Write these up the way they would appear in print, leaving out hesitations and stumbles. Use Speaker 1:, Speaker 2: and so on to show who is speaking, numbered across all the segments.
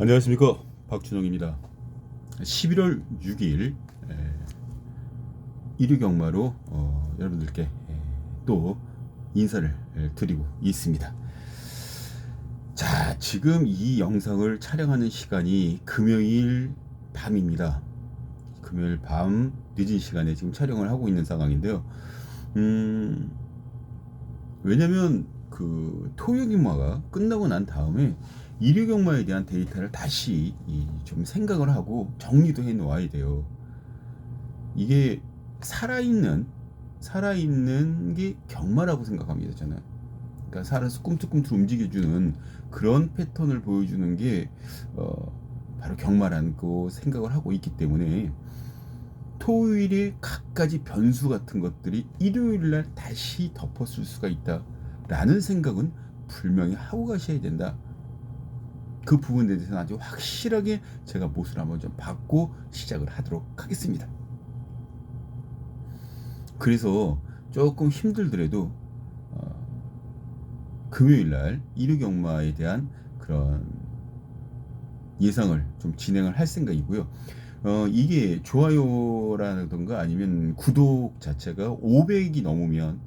Speaker 1: 안녕하십니까, 박준영입니다. 11월 6일 일요경마로 여러분들께 또 인사를 드리고 있습니다. 자, 지금 이 영상을 촬영하는 시간이 금요일 밤입니다. 금요일 밤 늦은 시간에 지금 촬영을 하고 있는 상황인데요. 왜냐면 그 토요경마가 끝나고 난 다음에 일요경마에 대한 데이터를 다시 좀 생각을 하고 정리도 해 놓아야 돼요. 이게 살아있는 게 경마라고 생각합니다, 저는. 그러니까 살아서 꿈틀꿈틀 움직여주는 그런 패턴을 보여주는 게 바로 경마라는 거 생각을 하고 있기 때문에 토요일에 갖가지 변수 같은 것들이 일요일날 다시 덮었을 수가 있다라는 생각은 분명히 하고 가셔야 된다. 그 부분에 대해서는 아주 확실하게 제가 못을 한번 좀 받고 시작을 하도록 하겠습니다. 그래서 조금 힘들더라도 금요일날 일요경마에 대한 그런 예상을 좀 진행을 할 생각이고요. 이게 좋아요라든가 아니면 구독 자체가 500이 넘으면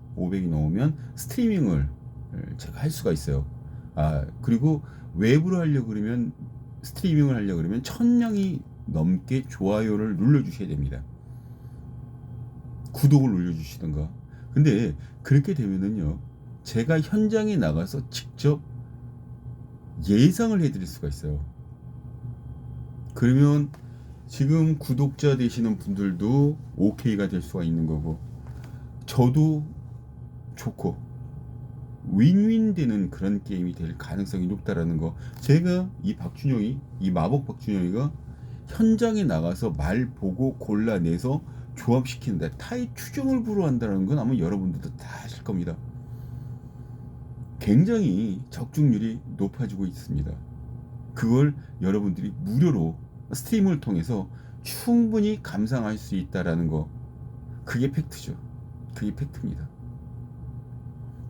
Speaker 1: 스트리밍을 제가 할 수가 있어요. 그리고 외부로 하려고 그러면 스트리밍을 하려고 그러면 1000명이 넘게 좋아요를 눌러주셔야 됩니다. 구독을 눌러주시던가. 근데 그렇게 되면은요, 제가 현장에 나가서 직접 예상을 해드릴 수가 있어요. 그러면 지금 구독자 되시는 분들도 OK가 될 수가 있는 거고, 저도 좋고 윈윈 되는 그런 게임이 될 가능성이 높다라는 거. 제가 이 마법 박준영이가 현장에 나가서 말 보고 골라내서 조합시키는데 타의 추종을 불허한다는 건 아마 여러분들도 다 아실 겁니다. 굉장히 적중률이 높아지고 있습니다. 그걸 여러분들이 무료로 스트리밍을 통해서 충분히 감상할 수 있다라는 거, 그게 팩트죠. 그게 팩트입니다.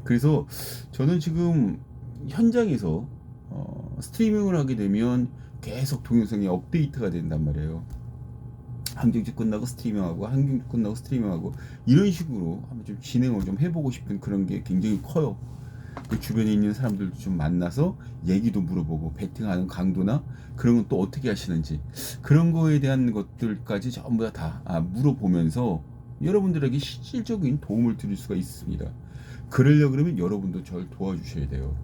Speaker 1: 그래서 저는 지금 현장에서 스트리밍을 하게 되면 계속 동영상이 업데이트가 된단 말이에요. 한 경주 끝나고 스트리밍하고, 한 경주 끝나고 스트리밍하고, 이런 식으로 한번 좀 진행을 좀 해보고 싶은 그런 게 굉장히 커요. 그 주변에 있는 사람들도 좀 만나서 얘기도 물어보고, 배팅하는 강도나 그런 건 또 어떻게 하시는지, 그런 거에 대한 것들까지 전부 다 물어보면서 여러분들에게 실질적인 도움을 드릴 수가 있습니다. 그러려고 그러면 여러분도 저를 도와주셔야 돼요.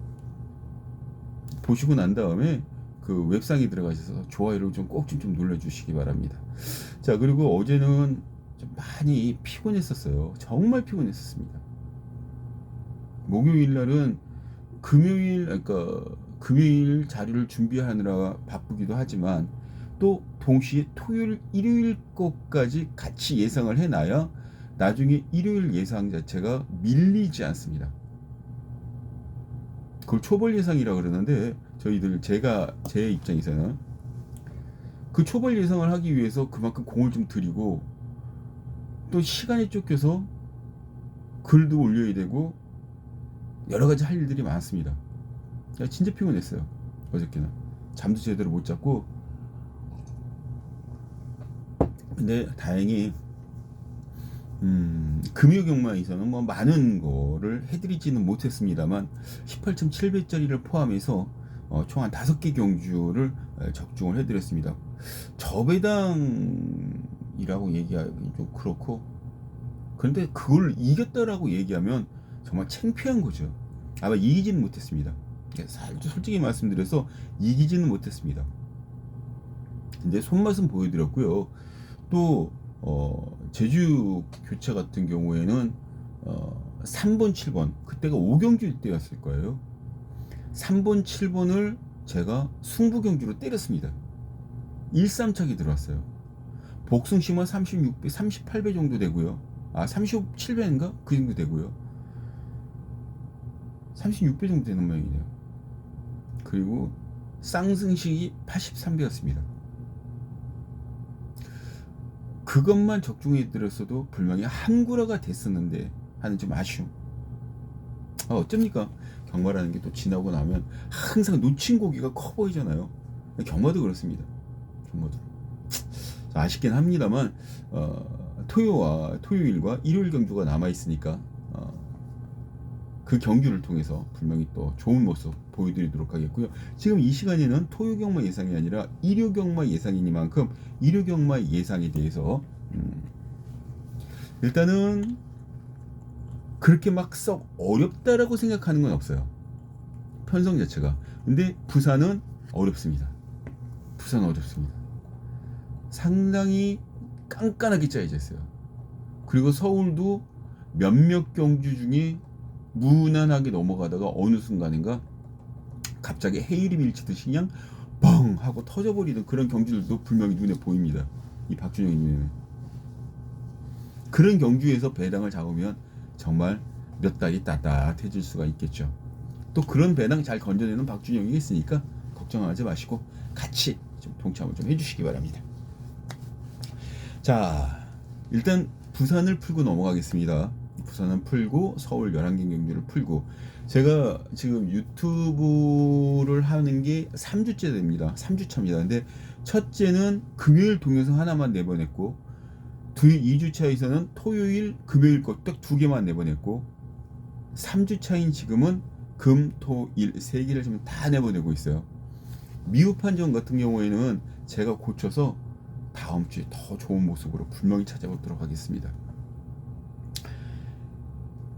Speaker 1: 보시고 난 다음에 그 웹상에 들어가셔서 좋아요를 좀 꼭 좀 눌러주시기 바랍니다. 자, 그리고 어제는 좀 많이 피곤했었어요. 정말 피곤했었습니다. 목요일 날은 금요일 자료를 준비하느라 바쁘기도 하지만 또 동시에 토요일, 일요일 것까지 같이 예상을 해놔야 나중에 일요일 예상 자체가 밀리지 않습니다. 그걸 초벌 예상이라 그러는데 제 입장에서는 그 초벌 예상을 하기 위해서 그만큼 공을 좀 들이고 또 시간이 쫓겨서 글도 올려야 되고 여러 가지 할 일들이 많습니다. 진짜 피곤했어요. 어저께는 잠도 제대로 못 잤고. 근데 다행히 금요 경마에서는 뭐 많은 거를 해드리지는 못했습니다만 18.7배짜리를 포함해서 총 한 5개 경주를 적중을 해드렸습니다. 저배당이라고 얘기하기 좀 그렇고, 그런데 그걸 이겼다라고 얘기하면 정말 창피한 거죠. 아마 이기지는 못했습니다. 솔직히 말씀드려서 이기지는 못했습니다. 근데 손맛은 보여드렸고요. 또 제주 교차 같은 경우에는 3번, 7번, 그때가 5경주일 때였을 거예요. 3번, 7번을 제가 승부경주로 때렸습니다. 1-3착이 들어왔어요. 복숭심은 36배, 38배 정도 되고요. 37배인가? 그 정도 되고요. 36배 정도 되는 모양이네요. 그리고 쌍승식이 83배였습니다. 그것만 적중해 드렸어도 분명히 한구라가 됐었는데 하는 좀 아쉬움. 어쩝니까? 경마라는 게 또 지나고 나면 항상 놓친 고기가 커 보이잖아요. 경마도 그렇습니다. 경마도 아쉽긴 합니다만 토요일과 일요일 경주가 남아 있으니까 그 경주를 통해서 분명히 또 좋은 모습 보여드리도록 하겠고요. 지금 이 시간에는 토요 경마 예상이 아니라 일요 경마 예상이니만큼 일요 경마 예상에 대해서 일단은 그렇게 막 썩 어렵다라고 생각하는 건 없어요. 편성 자체가. 근데 부산은 어렵습니다. 부산은 어렵습니다. 상당히 깐깐하게 짜여져 있어요. 그리고 서울도 몇몇 경주 중에 무난하게 넘어가다가 어느 순간인가 갑자기 헤일이 밀치듯이 그냥 뻥 하고 터져버리는 그런 경주들도 분명히 눈에 보입니다. 이 박준영이 눈에는. 그런 경주에서 배당을 잡으면 정말 몇 달이 따뜻해질 수가 있겠죠. 또 그런 배당 잘 건져내는 박준영이 있으니까 걱정하지 마시고 같이 좀 동참을 좀 해주시기 바랍니다. 자, 일단 부산을 풀고 넘어가겠습니다. 부산은 풀고 서울 11개 경주를 풀고, 제가 지금 유튜브를 하는 게 3주째 됩니다. 3주차입니다. 근데 첫째는 금요일 동영상 하나만 내보냈고 2주차에서는 토요일 금요일 것 딱 2개만 내보냈고 3주차인 지금은 금, 토, 일 3개를 좀 다 내보내고 있어요. 미흡 판정 같은 경우에는 제가 고쳐서 다음 주에 더 좋은 모습으로 분명히 찾아보도록 하겠습니다.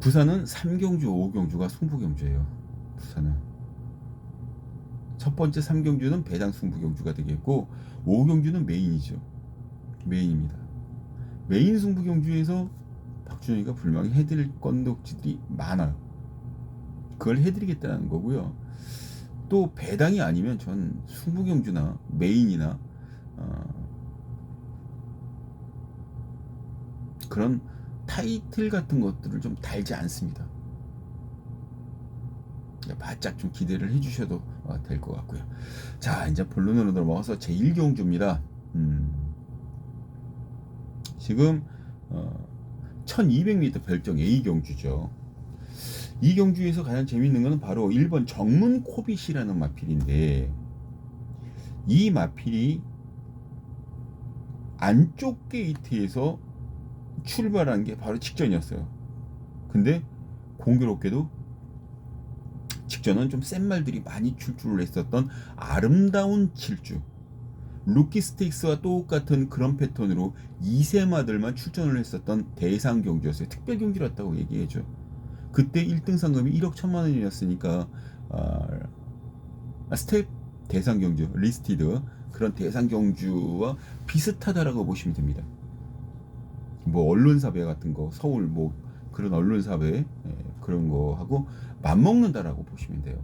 Speaker 1: 부산은 3경주, 5경주가 승부경주예요. 부산은 첫 번째 3경주는 배당 승부경주가 되겠고 5경주는 메인이죠. 메인입니다. 메인 승부경주에서 박준영이가 분명히 해드릴 건덕지들이 많아요. 그걸 해드리겠다는 거고요. 또 배당이 아니면 전 승부경주나 메인이나 그런 타이틀 같은 것들을 좀 달지 않습니다. 바짝 좀 기대를 해주셔도 될 것 같고요. 자, 이제 본론으로 넘어가서 제1경주입니다. 지금 1200m 별정 A경주죠. 이 경주에서 가장 재밌는 것은 바로 1번 정문 코빗이라는 마필인데, 이 마필이 안쪽 게이트에서 출발한 게 바로 직전이었어요. 근데 공교롭게도 직전은 좀 센 말들이 많이 출주를 했었던 아름다운 질주, 루키 스테이크스와 똑같은 그런 패턴으로 2세마들만 출전을 했었던 대상 경주였어요. 특별 경주였다고 얘기해줘. 그때 1등 상금이 1억 1천만 원이었으니까 스텝 대상 경주, 리스티드 그런 대상 경주와 비슷하다라고 보시면 됩니다. 뭐 언론사배 같은 거, 서울 뭐 그런 언론사배 그런 거 하고 맞먹는다라고 보시면 돼요.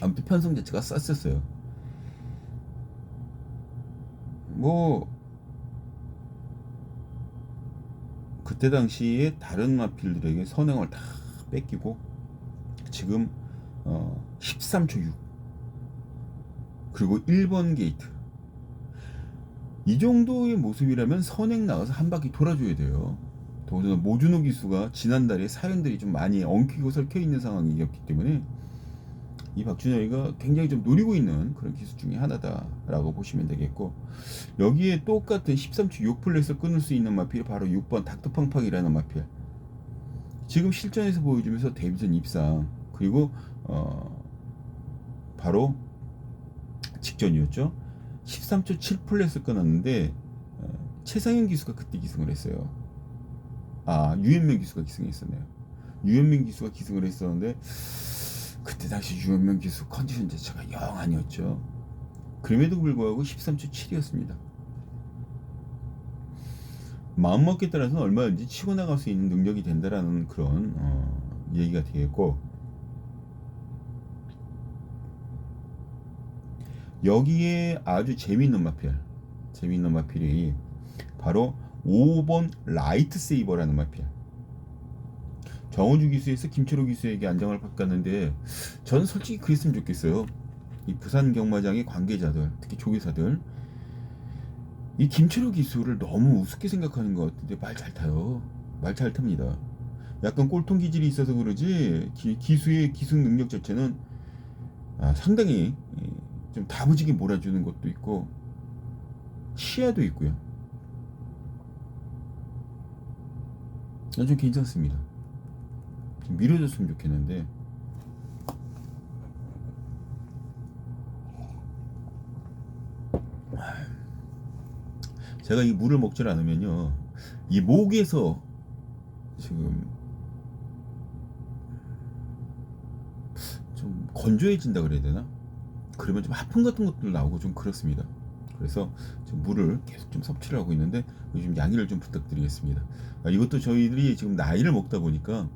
Speaker 1: 아무튼 편성 자체가 쌌었어요. 뭐 그때 당시에 다른 마필들에게 선행을 다 뺏기고 지금 13초 6 그리고 1번 게이트, 이 정도의 모습이라면 선행 나가서 한 바퀴 돌아줘야 돼요. 더군다나 모준호 기수가 지난달에 사연들이 좀 많이 엉키고 설켜 있는 상황이었기 때문에 이 박준영이가 굉장히 좀 노리고 있는 그런 기수 중에 하나다라고 보시면 되겠고, 여기에 똑같은 13초 6플레이에서 끊을 수 있는 마필이 바로 6번 닥터팡팡이라는 마필. 지금 실전에서 보여주면서 데뷔전 입상, 그리고 바로 직전이었죠. 13초 7플레이에서 끊었는데 최상현 기수가 그때 기승을 했어요. 유현명 기수가 기승했었네요. 유현명 기수가 기승을 했었는데 그때 당시 유현명 기수 컨디션 자체가 영 아니었죠. 그럼에도 불구하고 13초 7이었습니다. 마음먹기에 따라서는 얼마든지 치고 나갈 수 있는 능력이 된다라는 그런 얘기가 되겠고, 여기에 아주 재미있는 마필이 바로 5번 라이트 세이버라는 마필. 정우주 기수에서 김철호 기수에게 안장을 바꿨는데 저는 솔직히 그랬으면 좋겠어요. 이 부산 경마장의 관계자들, 특히 조교사들, 이 김철호 기수를 너무 우습게 생각하는 것 같은데 말 잘 타요. 말 잘 탑니다. 약간 꼴통 기질이 있어서 그러지 기수의 기승 능력 자체는 상당히 좀 다부지게 몰아주는 것도 있고 시야도 있고요. 좀 괜찮습니다. 좀 밀어줬으면 좋겠는데 제가 이 물을 먹질 않으면요 이 목에서 지금 좀 건조해진다 그래야 되나? 그러면 좀 하품 같은 것들 나오고 좀 그렇습니다. 그래서 좀 물을 계속 좀 섭취를 하고 있는데 좀 양해를 좀 부탁드리겠습니다. 이것도 저희들이 지금 나이를 먹다 보니까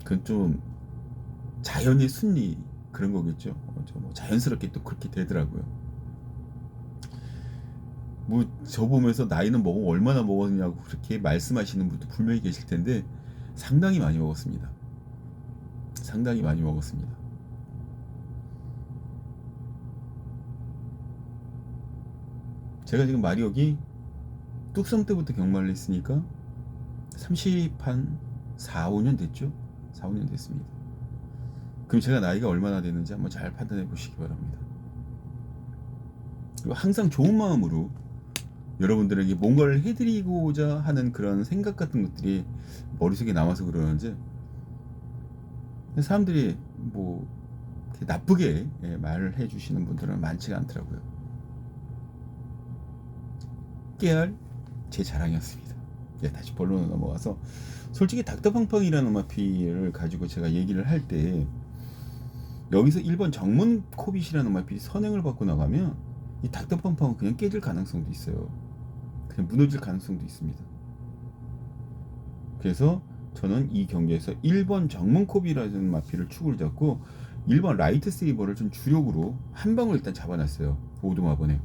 Speaker 1: 그건 좀 자연의 순리 그런 거겠죠. 뭐 자연스럽게 또 그렇게 되더라고요. 뭐 저 보면서 나이는 먹어 얼마나 먹었냐고 그렇게 말씀하시는 분도 분명히 계실 텐데 상당히 많이 먹었습니다. 상당히 많이 먹었습니다. 제가 지금 마력이 뚝섬 때부터 경마를 했으니까 30한 4, 5년 됐죠? 4, 5년 됐습니다. 그럼 제가 나이가 얼마나 됐는지 한번 잘 판단해 보시기 바랍니다. 그리고 항상 좋은 마음으로 여러분들에게 뭔가를 해드리고자 하는 그런 생각 같은 것들이 머릿속에 남아서 그러는지 사람들이 뭐 나쁘게 말을 해주시는 분들은 많지가 않더라고요. 깨알 제 자랑이었습니다. 다시 본론으로 넘어가서 솔직히 닥터팡팡이라는 음악필을 가지고 제가 얘기를 할 때 여기서 1번 정문 코빗이라는 음악필이 선행을 받고 나가면 이 닥터팡팡은 그냥 깨질 가능성도 있어요. 그냥 무너질 가능성도 있습니다. 그래서 저는 이 경기에서 1번 정문 코빗이라는 마피를 축을 잡고 1번 라이트 세이버를 좀 주력으로 한 방울 일단 잡아놨어요. 오두마번에.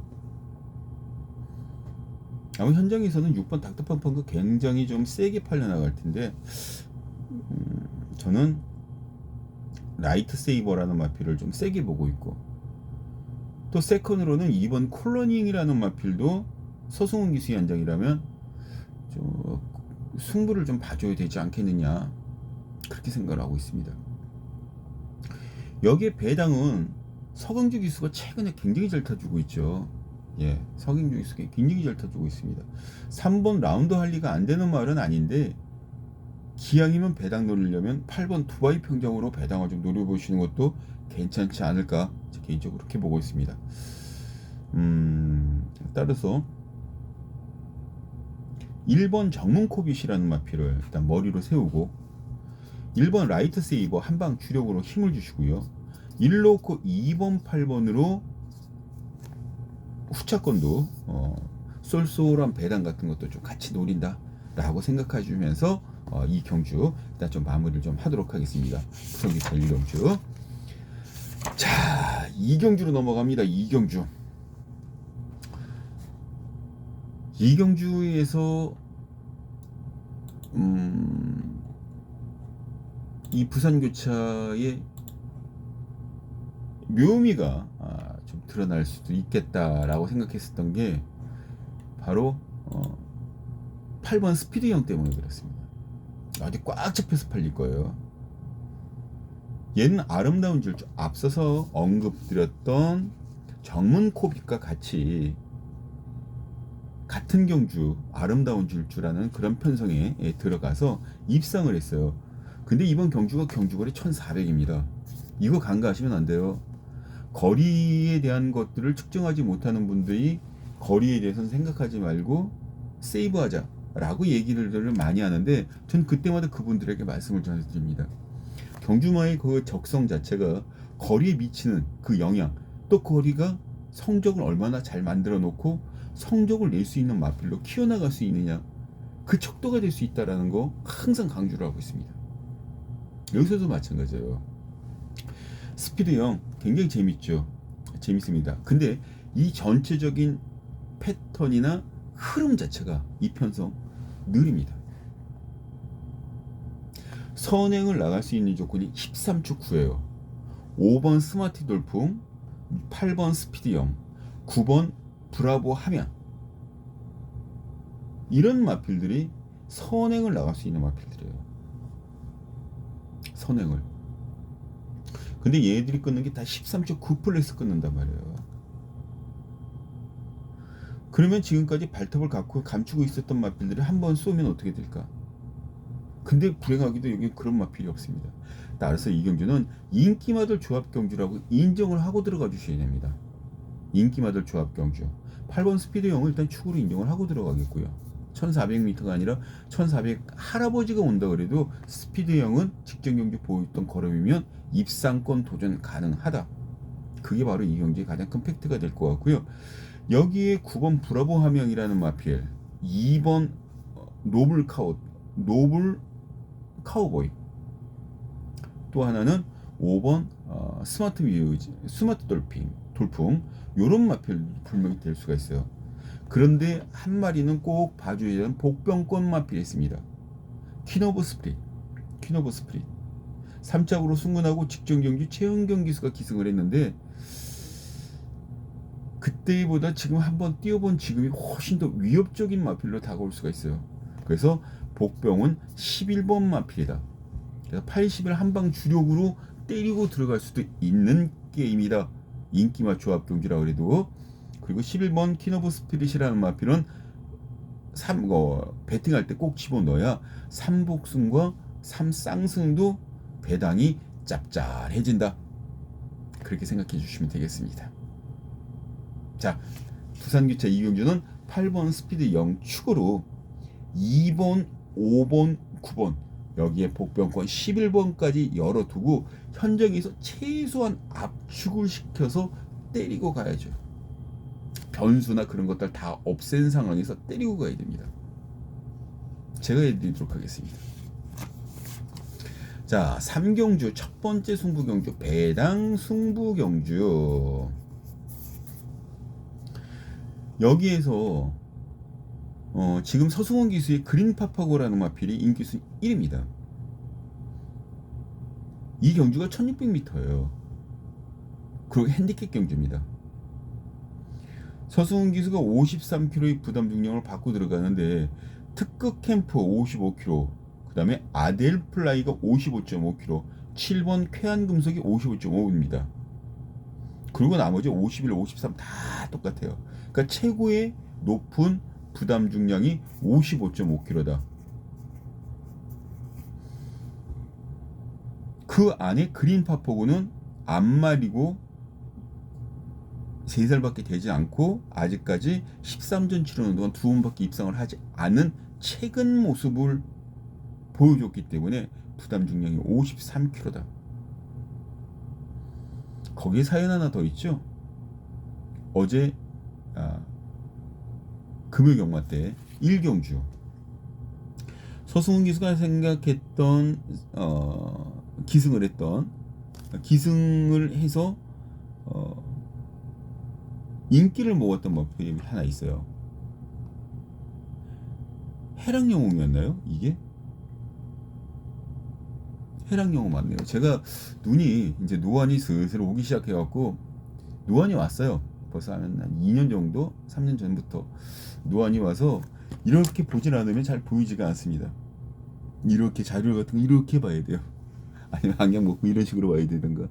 Speaker 1: 아마 현장에서는 6번 닥터팡팡도 굉장히 좀 세게 팔려나갈 텐데 저는 라이트 세이버라는 마필을 좀 세게 보고 있고 또 세컨으로는 2번 콜러닝이라는 마필도 서승훈 기수 연장이라면 좀 승부를 좀 봐줘야 되지 않겠느냐 그렇게 생각을 하고 있습니다. 여기에 배당은 서강주 기수가 최근에 굉장히 잘 타주고 있죠. 서강주 기수가 굉장히 잘 타주고 있습니다. 3번 라운드 할 리가 안 되는 말은 아닌데 기왕이면 배당 노리려면 8번 두바이 평정으로 배당을 좀 노려보시는 것도 괜찮지 않을까 개인적으로 그렇게 보고 있습니다. 따라서 1번 정문코빗이라는 마피를 일단 머리로 세우고 1번 라이트 세이버 한방 주력으로 힘을 주시고요. 1 놓고 2번 8번으로 후차권도 쏠쏠한 배당 같은 것도 좀 같이 노린다 라고 생각하시면서 이 경주 일단 좀 마무리를 좀 하도록 하겠습니다. 부산기차 1경주. 자, 2경주로 넘어갑니다. 2경주. 2경주에서 이 부산교차의 묘미가 좀 드러날 수도 있겠다라고 생각했었던 게 바로 8번 스피드형 때문에 그렇습니다. 아주 꽉 잡혀서 팔릴 거예요. 얘는 아름다운 질주 앞서서 언급드렸던 정문 코빗과 같이 같은 경주 아름다운 질주라는 그런 편성에 들어가서 입상을 했어요. 근데 이번 경주가 경주거리 1400입니다. 이거 간과하시면 안 돼요. 거리에 대한 것들을 측정하지 못하는 분들이 거리에 대해서는 생각하지 말고 세이브하자 라고 얘기를 많이 하는데 전 그때마다 그분들에게 말씀을 전해드립니다. 경주마의 그 적성 자체가 거리에 미치는 그 영향 또 거리가 성적을 얼마나 잘 만들어 놓고 성적을 낼 수 있는 마필로 키워나갈 수 있느냐 그 척도가 될 수 있다는 거 항상 강조를 하고 있습니다. 여기서도 마찬가지예요. 스피드형 굉장히 재밌죠. 재밌습니다. 근데 이 전체적인 패턴이나 흐름 자체가 이 편성 느립니다. 선행을 나갈 수 있는 조건이 13축 9예요. 5번 스마트 돌풍, 8번 스피드형, 9번 브라보 하면 이런 마필들이 선행을 나갈 수 있는 마필들이에요. 선행을. 근데 얘들이 끊는 게 다 13.9 플렉스 끊는단 말이에요. 그러면 지금까지 발톱을 갖고 감추고 있었던 마필들이 한 번 쏘면 어떻게 될까? 근데 불행하게도 여기 그런 마필이 없습니다. 따라서 이 경주는 인기마들 조합 경주라고 인정을 하고 들어가 주셔야 됩니다. 인기마들 조합 경주. 8번 스피드형을 일단 축으로 인정을 하고 들어가겠고요. 1400m가 아니라 1400 할아버지가 온다 그래도 스피드형은 직전 경주 보였던 걸음이면 입상권 도전 가능하다. 그게 바로 이 경주의 가장 큰 팩트가 될 것 같고요. 여기에 9번 브라보 함영이라는 마필, 2번 노블 카우보이, 또 하나는 5번 스마트 뮤즈, 스마트 돌풍, 요런 마필 분명히 될 수가 있어요. 그런데 한 마리는 꼭 봐줘야 되는 복병권 마필이 있습니다. 퀸오브 스프릿. 3짝으로 승근하고 직전 경주 최은경 기수가 기승을 했는데 그때보다 지금 한번 뛰어본 지금이 훨씬 더 위협적인 마필로 다가올 수가 있어요. 그래서 복병은 11번 마필이다. 그래서 80을 한방 주력으로 때리고 들어갈 수도 있는 게임이다. 인기마 조합 경기라 그래도. 그리고 11번 퀸오브 스피릿이라는 마필은 배팅할 때 꼭 집어넣어야 3복승과 3쌍승도 배당이 짭짤해진다. 그렇게 생각해 주시면 되겠습니다. 자, 두산교차 이경주는 8번 스피드 0 축으로 2번, 5번, 9번 여기에 복병권 11번까지 열어두고 현장에서 최소한 압축을 시켜서 때리고 가야죠. 변수나 그런 것들 다 없앤 상황에서 때리고 가야 됩니다. 제가 해드리도록 하겠습니다. 자, 3경주 첫 번째 승부경주 배당 승부경주. 여기에서 지금 서승원 기수의 그린파파고라는 마필이 인기수 1입니다. 이 경주가 1600m예요. 그리고 핸디캡 경주입니다. 서승원 기수가 53kg의 부담 중량을 받고 들어가는데 특급 캠프 55kg, 그 다음에 아델 플라이가 55.5kg, 7번 쾌한 금속이 55.5입니다. 그리고 나머지 51, 53 다 똑같아요. 그러니까 최고의 높은 부담 중량이 55.5kg다. 그 안에 그린 파포고는 안말이고 3살밖에 되지 않고 아직까지 13전 치르는 동안 2번밖에 입상을 하지 않은 최근 모습을 보여줬기 때문에 부담 중량이 53kg다. 거기에 사연 하나 더 있죠. 어제 금요경마 때 1경주 서승훈 기수가 생각했던 기승을 해서 인기를 먹었던 마필이 하나 있어요. 해랑영웅이었나요? 이게? 해랑영웅 맞네요. 제가 눈이 이제 노안이 슬슬 오기 시작해갖고 노안이 왔어요. 벌써 한 2년 정도, 3년 전부터 노안이 와서 이렇게 보진 않으면 잘 보이지가 않습니다. 이렇게 자료 같은 거 이렇게 봐야 돼요. 아니면 안경 먹고 이런 식으로 봐야 되던가.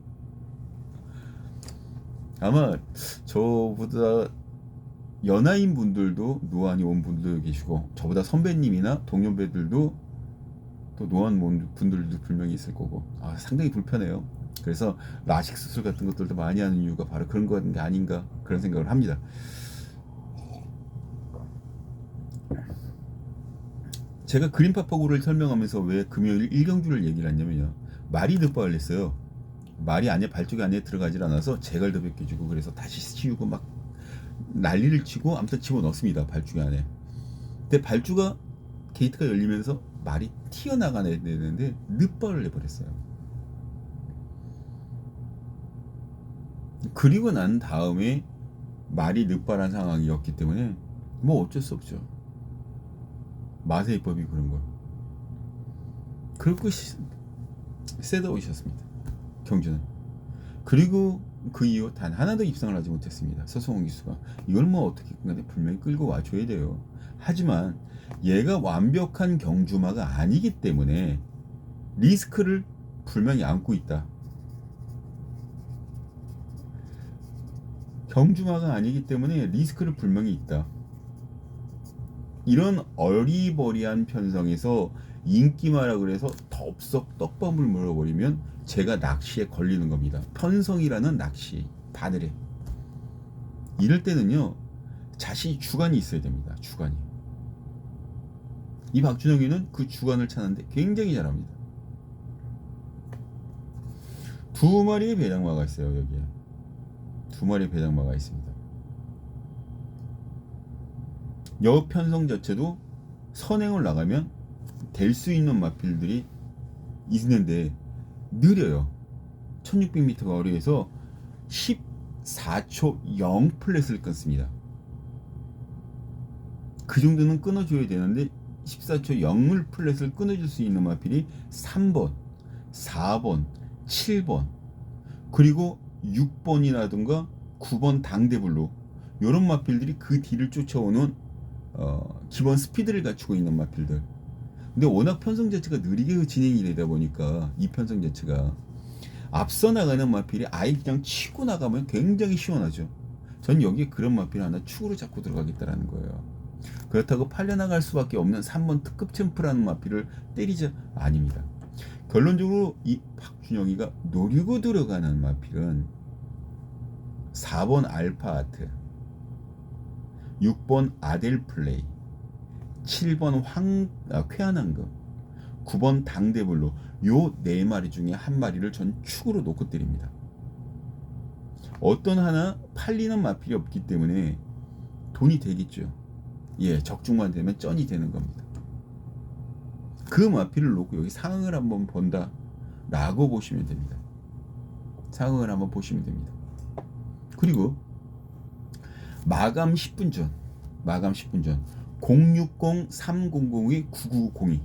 Speaker 1: 아마 저보다 연하인 분들도 노안이 온 분들도 계시고 저보다 선배님이나 동년배들도 또 노안 온 분들도 분명히 있을 거고 상당히 불편해요. 그래서 라식 수술 같은 것들도 많이 하는 이유가 바로 그런 거 아닌가 그런 생각을 합니다. 제가 그린파파고를 설명하면서 왜 금요일 1경주를 얘기를 했냐면요. 말이 득발을 했어요. 말이 안에 발쪽이 안에 들어가질 않아서 제갈도 벗겨주고 그래서 다시 씌우고 막 난리를 치고 아무튼 집어넣습니다. 발주기 안에. 근데 발주가 게이트가 열리면서 말이 튀어나가야 되는데 늑발을 내버렸어요. 그리고 난 다음에 말이 늑발한 상황이었기 때문에 뭐 어쩔 수 없죠. 마세이법이 그런 걸. 그렇고 셋아웃이었습니다. 경주는. 그리고 그 이후 단 하나도 입상을 하지 못했습니다. 서승원 기수가. 이걸 뭐 어떻게 간에 분명히 끌고 와줘야 돼요. 하지만 얘가 완벽한 경주마가 아니기 때문에 리스크를 분명히 안고 있다. 경주마가 아니기 때문에 리스크는 분명히 있다. 이런 어리버리한 편성에서 인기마라 그래서 덥석 떡밥을 물어버리면 제가 낚시에 걸리는 겁니다. 편성이라는 낚시 바늘에. 이럴 때는요, 자신이 주관이 있어야 됩니다. 주관이. 이 박준영이는 그 주관을 찾는데 굉장히 잘합니다. 두 마리의 배당마가 있어요. 여기에 두 마리의 배당마가 있습니다. 여 편성 자체도 선행을 나가면 될 수 있는 마필들이 있는데 느려요. 1600m가 어려워서 14초 0 플랫을 끊습니다. 그 정도는 끊어줘야 되는데 14초 0을 플랫을 끊어줄 수 있는 마필이 3번, 4번, 7번 그리고 6번이라든가 9번 당대블로 이런 마필들이 그 뒤를 쫓아오는 기본 스피드를 갖추고 있는 마필들. 근데 워낙 편성 자체가 느리게 진행이 되다 보니까 이 편성 자체가 앞서 나가는 마필이 아예 그냥 치고 나가면 굉장히 시원하죠. 전 여기에 그런 마필 하나 축으로 잡고 들어가겠다라는 거예요. 그렇다고 팔려나갈 수밖에 없는 3번 특급 챔프라는 마필을 때리자 아닙니다. 결론적으로 이 박준영이가 노리고 들어가는 마필은 4번 알파아트, 6번 아델플레이, 7번 쾌한황금, 9번 당대블로 요 4마리 중에 한 마리를 전 축으로 놓고 때립니다. 어떤 하나 팔리는 마필이 없기 때문에 돈이 되겠죠. 예, 적중만 되면 쩐이 되는 겁니다. 그 마필을 놓고 여기 상황을 한번 본다 라고 보시면 됩니다. 상황을 한번 보시면 됩니다. 그리고 마감 10분 전 060-300의 9902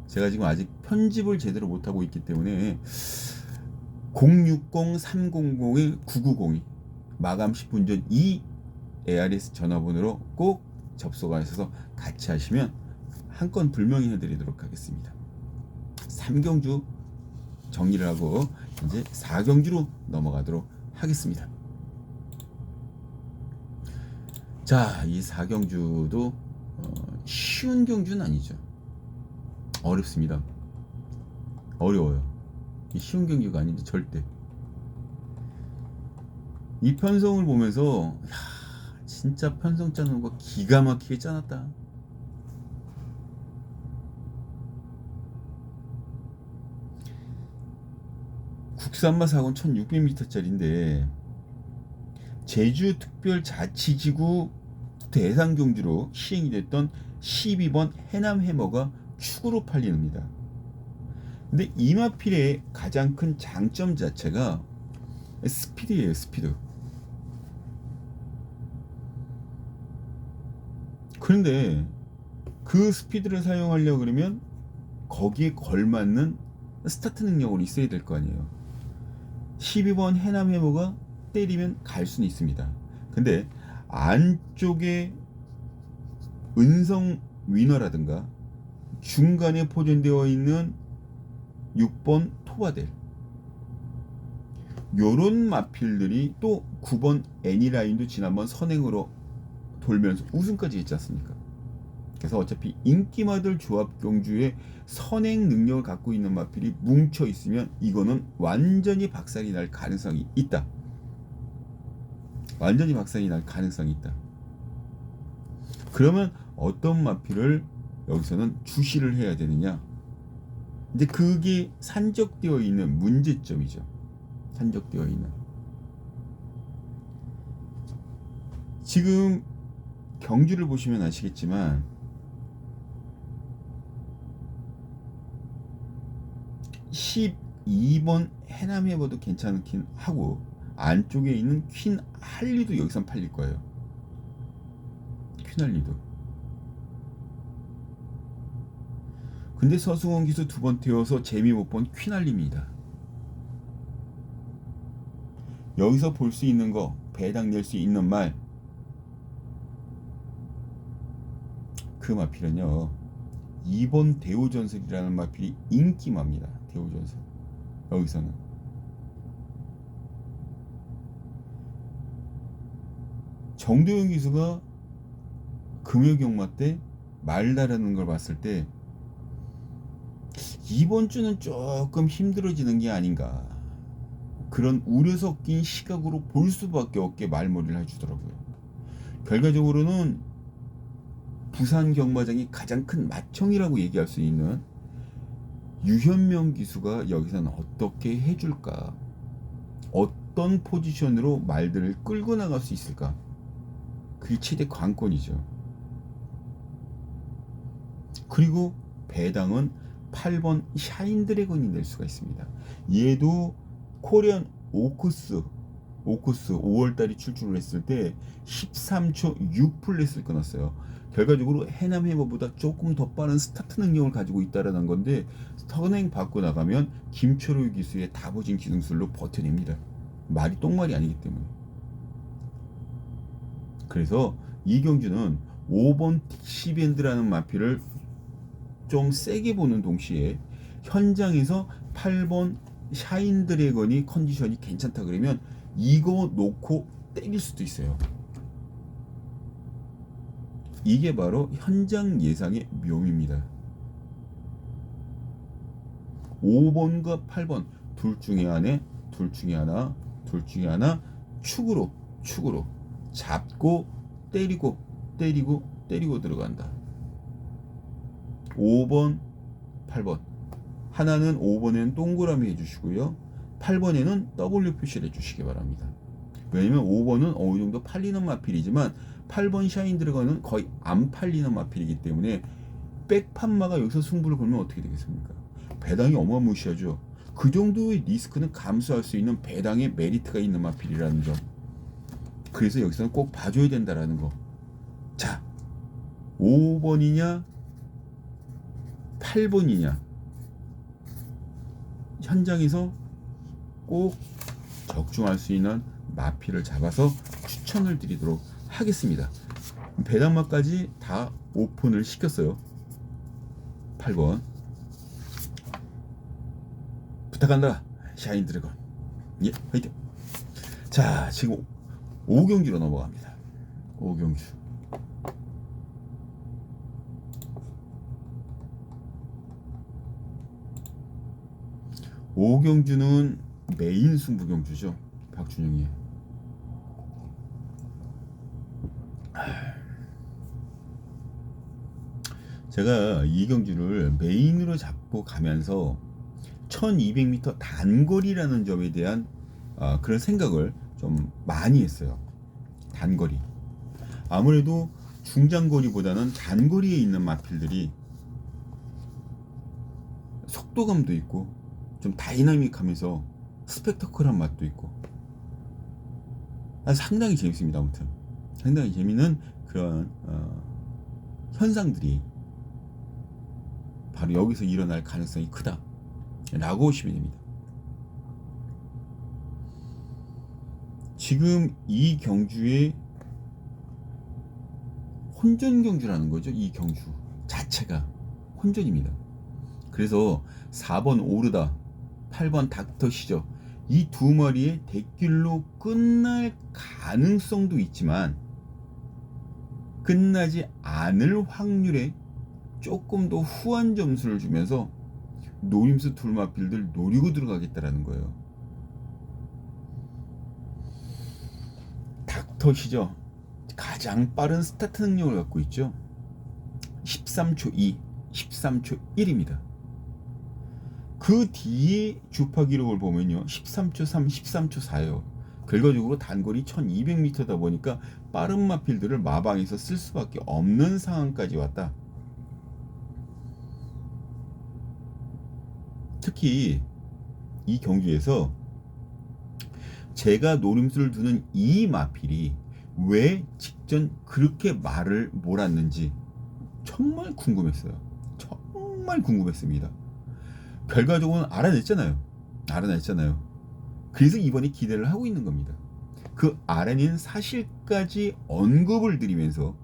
Speaker 1: 제가 지금 아직 편집을 제대로 못하고 있기 때문에 060-300의 9902 마감 10분 전 이 ARS 전화번호로 꼭 접속하셔서 같이 하시면 한 건 불명히 해드리도록 하겠습니다. 3경주 정리를 하고 이제 4경주로 넘어가도록 하겠습니다. 자, 이 4경주도 쉬운 경주는 아니죠. 어렵습니다. 어려워요. 이 쉬운 경주가 아닌데 절대. 이 편성을 보면서 진짜 편성 짜는 거 기가 막히게 짜놨다. 국산마 사고는 1600m짜리인데 제주특별자치지구 대상경주로 시행이 됐던 12번 해남 해머가 축으로 팔립니다. 근데 이 마필의 가장 큰 장점 자체가 스피드예요. 스피드. 그런데 그 스피드를 사용하려고 그러면 거기에 걸맞는 스타트 능력으로 있어야 될 거 아니에요. 12번 해남 해머가 때리면 갈 수는 있습니다. 근데 안쪽에 은성 위너라든가 중간에 포진되어 있는 6번 토바델 요런 마필들이 또 9번 애니라인도 지난번 선행으로 돌면서 우승까지 했지 않습니까? 그래서 어차피 인기마들 조합 경주에 선행 능력을 갖고 있는 마필이 뭉쳐 있으면 이거는 완전히 박살이 날 가능성이 있다. 완전히 박살이 날 가능성이 있다. 그러면 어떤 마필을 여기서는 주시를 해야 되느냐? 이제 그게 산적되어 있는 문제점이죠. 산적되어 있는. 지금 경주를 보시면 아시겠지만 12번 해남 해머도 괜찮긴 하고 안쪽에 있는 퀸 할리도 여기선 팔릴 거예요. 퀸 할리도. 근데 서승원 기수 두 번 태워서 재미 못 본 퀸 할리입니다. 여기서 볼 수 있는 거, 배당 낼 수 있는 말, 그 마필은요 2번 대우전설이라는 마필이 인기마입니다. 대우전설. 여기서는 정도영 기수가 금요경마 때 말다라는 걸 봤을 때 이번 주는 조금 힘들어지는 게 아닌가, 그런 우려 섞인 시각으로 볼 수밖에 없게 말머리를 해주더라고요. 결과적으로는 부산 경마장이 가장 큰 맏형이라고 얘기할 수 있는 유현명 기수가 여기서는 어떻게 해줄까, 어떤 포지션으로 말들을 끌고 나갈 수 있을까, 그게 최대 관건이죠. 그리고 배당은 8번 샤인드래곤이 낼 수가 있습니다. 얘도 코리안 오크스 5월달에 출중을 했을 때 13초 6플랫을 끊었어요. 결과적으로 해남 해머보다 조금 더 빠른 스타트 능력을 가지고 있다는 건데, 선행 받고 나가면 김철호 기수의 다부진 기능술로 버텨냅니다. 말이 똥말이 아니기 때문에. 그래서 이경주는 5번 틱시밴드라는 마피를 좀 세게 보는 동시에 현장에서 8번 샤인드래곤이 컨디션이 괜찮다 그러면 이거 놓고 때릴 수도 있어요. 이게 바로 현장 예상의 묘미입니다. 5번과 8번 둘 중에 하나 축으로 잡고 때리고 들어간다. 5번 8번 하나는 5번에는 동그라미 해주시고요, 8번에는 W 표시를 해주시기 바랍니다. 왜냐면 5번은 어느 정도 팔리는 마필이지만 8번 샤인 드래곤은 거의 안 팔리는 마필이기 때문에 백판마가 여기서 승부를 걸면 어떻게 되겠습니까? 배당이 어마무시하죠. 그 정도의 리스크는 감수할 수 있는 배당의 메리트가 있는 마필이라는 점. 그래서 여기서는 꼭 봐줘야 된다라는 거. 자, 5번이냐 8번이냐 현장에서 꼭 적중할 수 있는 마필을 잡아서 추천을 드리도록 하겠습니다. 배당마까지 다 오픈을 시켰어요. 8번 부탁한다 샤인 드래곤. 예, 화이팅. 자, 지금 5경주로 넘어갑니다. 5경주. 오경주는 메인 승부경주죠. 박준영이. 제가 이 경주를 메인으로 잡고 가면서 1200m 단거리라는 점에 대한 그런 생각을 좀 많이 했어요. 단거리. 아무래도 중장거리보다는 단거리에 있는 마필들이 속도감도 있고 좀 다이나믹하면서 스펙터클한 맛도 있고 상당히 재밌습니다. 아무튼 상당히 재밌는 그런 현상들이 바로 여기서 일어날 가능성이 크다 라고 보시면 됩니다. 지금 이 경주의 혼전 경주라는 거죠. 이 경주 자체가 혼전입니다. 그래서 4번 오르다 8번 닥터시죠. 이 두 마리의 대길로 끝날 가능성도 있지만 끝나지 않을 확률에 조금 더 후한 점수를 주면서 노림수 둘마필들 노리고 들어가겠다라는 거예요. 닥터시죠. 가장 빠른 스타트 능력을 갖고 있죠. 13초 2, 13초 1입니다. 그 뒤에 주파 기록을 보면요 13초 3, 13초 4예요. 결과적으로 단거리 1200m다 보니까 빠른 마필들을 마방에서 쓸 수밖에 없는 상황까지 왔다. 특히 이 경주에서 제가 노림수를 두는 이 마필이 왜 직전 그렇게 말을 몰았는지 정말 궁금했어요. 정말 궁금했습니다. 결과적으로는 알아냈잖아요. 그래서 이번에 기대를 하고 있는 겁니다. 그 알아낸 사실까지 언급을 드리면서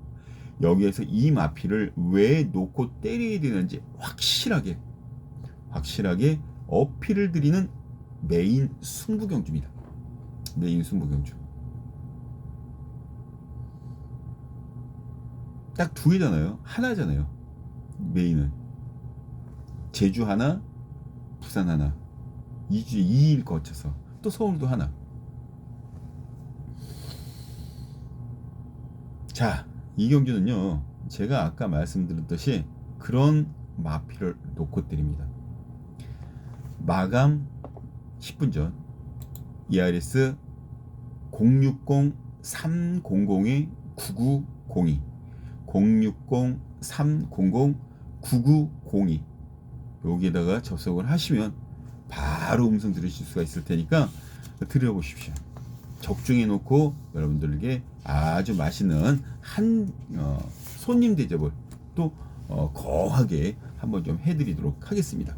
Speaker 1: 여기에서 이 마필을 왜 놓고 때려야 되는지 확실하게 어필을 드리는 메인 승부경주입니다. 메인 승부경주. 딱 두 개잖아요. 하나잖아요. 메인은 제주 하나, 부산 하나. 2주에 2일 거쳐서 또 서울도 하나. 자, 이 경주는요, 제가 아까 말씀드렸듯이 그런 마피를 놓고 때립니다. 마감 10분 전 ERS 060-300-9902 060-300-9902 여기에다가 접속을 하시면 바로 음성 들으실 수가 있을 테니까 들어보십시오. 적중해 놓고 여러분들에게 아주 맛있는 손님 대접을 또 거하게 한번 좀 해드리도록 하겠습니다.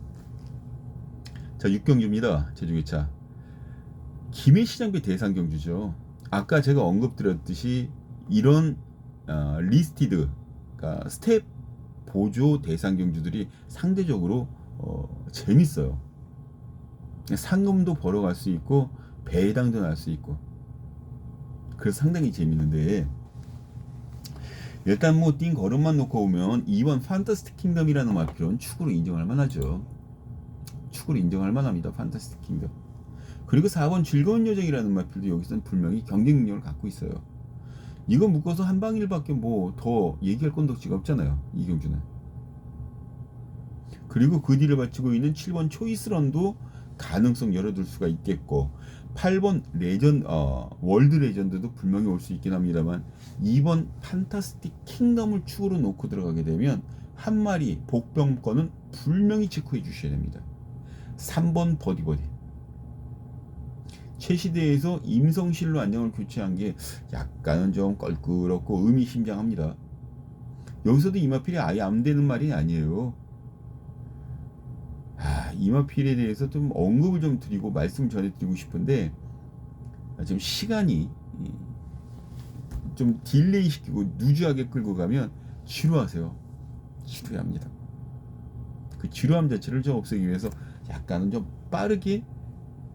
Speaker 1: 자, 6경주입니다. 제주기차 김해시장배 대상경주죠. 아까 제가 언급드렸듯이 이런 리스티드, 그러니까 스텝 보조 대상경주들이 상대적으로 재밌어요. 상금도 벌어갈 수 있고 배당도 날 수 있고 그래서 상당히 재밌는데, 일단 뭐 띵 걸음만 놓고 오면 2번 판타스틱 킹덤이라는 마표는 축으로 인정할 만하죠. 축으로 인정할 만합니다. 판타스틱 킹덤. 그리고 4번 즐거운 여정이라는 마표도 여기서는 분명히 경쟁 능력을 갖고 있어요. 이거 묶어서 한방일밖에 뭐 더 얘기할 건덕지가 없잖아요, 이 경주는. 그리고 그 뒤를 바치고 있는 7번 초이스런도 가능성 열어둘 수가 있겠고, 8번 월드 레전드도 분명히 올 수 있긴 합니다만 2번 판타스틱 킹덤을 축으로 놓고 들어가게 되면 한 마리 복병권은 분명히 체크해 주셔야 됩니다. 3번 버디버디. 최시대에서 임성실로 안정을 교체한 게 약간은 좀 껄끄럽고 의미심장합니다. 여기서도 이마필이 아예 안 되는 말이 아니에요. 이마필에 대해서 좀 언급을 좀 드리고 말씀 전해드리고 싶은데 지금 시간이 좀 딜레이 시키고 누주하게 끌고 가면 지루하세요. 지루합니다. 그 지루함 자체를 좀 없애기 위해서 약간은 좀 빠르게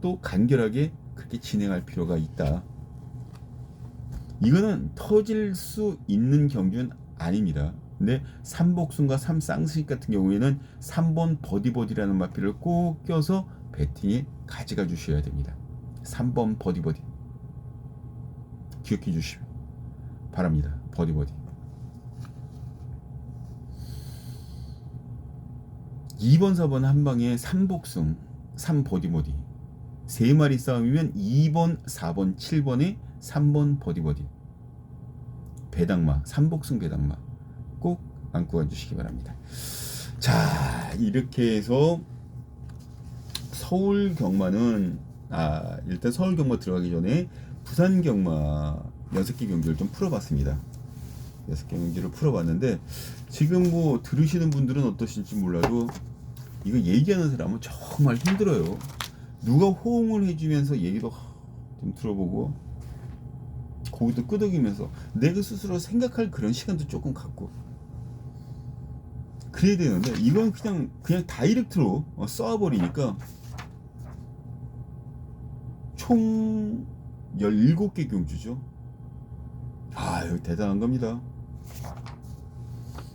Speaker 1: 또 간결하게 그렇게 진행할 필요가 있다. 이거는 터질 수 있는 경주는 아닙니다. 근데 3복순과 3쌍스익 같은 경우에는 3번 버디버디라는 마피를 꼭 껴서 배팅에 가져가 주셔야 됩니다. 3번 버디버디 기억해 주시기 바랍니다. 버디버디. 2번 4번 한방에 3복숭 3버디버디 3마리 싸움이면 2번 4번 7번에 3번 버디버디 배당마 3복숭 배당마 꼭 안고 가주시기 바랍니다. 자, 이렇게 해서 서울 경마는 일단 서울 경마 들어가기 전에 부산 경마 6개 경기를 좀 풀어봤습니다. 6개 경기를 풀어봤는데 지금 뭐 들으시는 분들은 어떠실지 몰라도 이거 얘기하는 사람은 정말 힘들어요. 누가 호응을 해주면서 얘기도 좀 들어보고 고기도 끄덕이면서 내가 스스로 생각할 그런 시간도 조금 갖고 그래야 되는데 이건 그냥 다이렉트로 쏴버리니까 총 17개 경주죠. 이거 대단한 겁니다.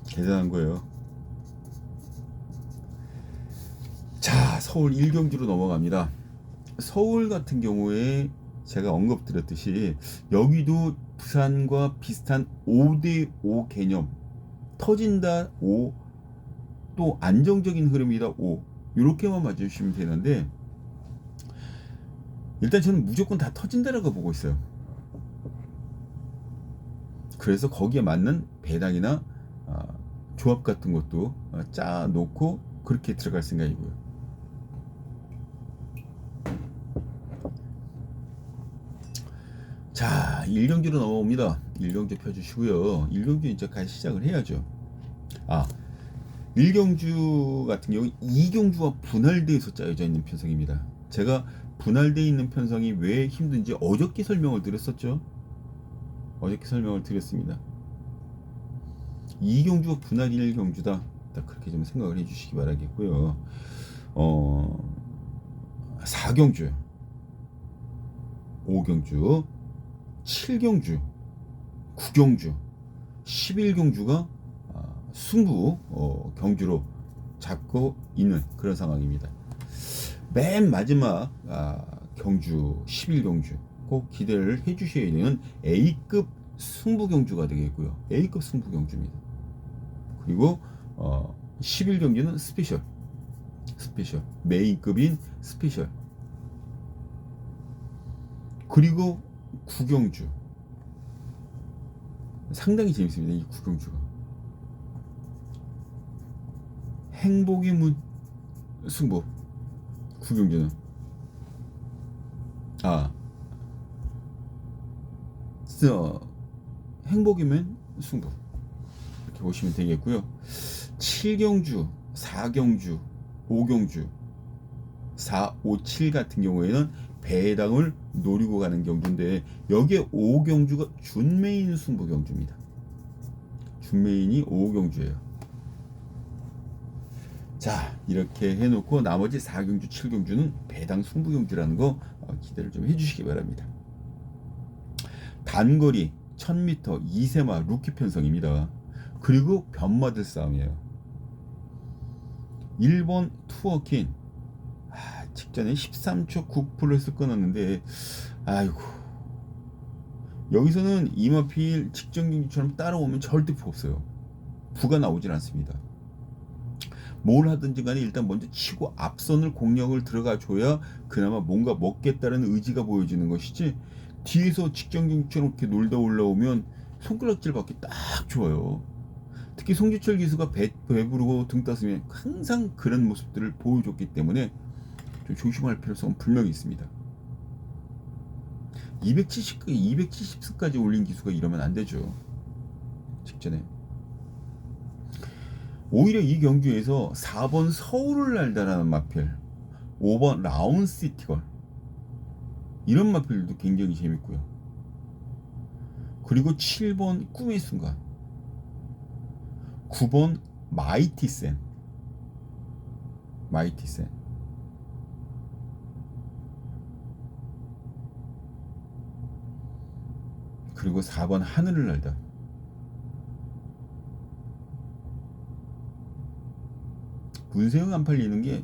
Speaker 1: 대단한 거예요. 자, 서울 1경주로 넘어갑니다. 서울 같은 경우에 제가 언급드렸듯이 여기도 부산과 비슷한 5대5 개념, 터진다 5, 또 안정적인 흐름이다 5, 이렇게만 맞춰주시면 되는데 일단 저는 무조건 다 터진다라고 보고 있어요. 그래서 거기에 맞는 배당이나 조합 같은 것도 짜 놓고 그렇게 들어갈 생각이고요. 자, 1경주로 넘어옵니다. 1경주 펴주시고요. 1경주 이제 다시 시작을 해야죠. 1경주 같은 경우 2경주와 분할되어서 짜여져 있는 편성입니다. 제가 분할되어 있는 편성이 왜 힘든지 어저께 설명을 드렸었죠. 어저께 설명을 드렸습니다. 2경주가 분할 1경주다. 딱 그렇게 좀 생각을 해주시기 바라겠고요. 4경주, 5경주, 7경주, 9경주 11경주가 승부 경주로 잡고 있는 그런 상황입니다. 맨 마지막 경주 11경주 꼭 기대를 해주셔야 되는 A급 승부 경주가 되겠고요. A급 승부 경주입니다. 그리고 11경주는 스페셜 메인급인 스페셜, 그리고 구경주 상당히 재밌습니다. 이 구경주가 행복의 문 승부 구경주는 행복이면 승부 이렇게 보시면 되겠고요. 7경주, 4경주, 5경주 4, 5, 7 같은 경우에는 배당을 노리고 가는 경주인데 여기에 5경주가 준메인 승부 경주입니다. 준메인이 5경주예요. 자, 이렇게 해놓고 나머지 4경주, 7경주는 배당 승부 경주라는 거 기대를 좀 해주시기 바랍니다. 단거리 1000m 2세마 루키 편성입니다. 그리고 변마들 싸움이에요. 1번 투어킨 직전에 13초 9%에서 끊었는데 아이고, 여기서는 이마필 직전 경기처럼 따라오면 절대 부 없어요. 부가 나오질 않습니다. 뭘 하든지 간에 일단 먼저 치고 앞선을 공략을 들어가 줘야 그나마 뭔가 먹겠다는 의지가 보여지는 것이지, 뒤에서 직전 경기처럼 이렇게 놀다 올라오면 손가락질 받기 딱 좋아요. 특히 송지철 기수가 배부르고 등 따스면 항상 그런 모습들을 보여줬기 때문에 좀 조심할 필요성은 분명히 있습니다. 270까지 올린 기수가 이러면 안 되죠. 직전에. 오히려 이 경주에서 4번 서울을 날다라는 마필, 5번 라운시티걸, 이런 마필도 굉장히 재밌고요. 그리고 7번 꿈의 순간, 9번 마이티센, 그리고 4번 하늘을 날다. 문세영 안 팔리는 게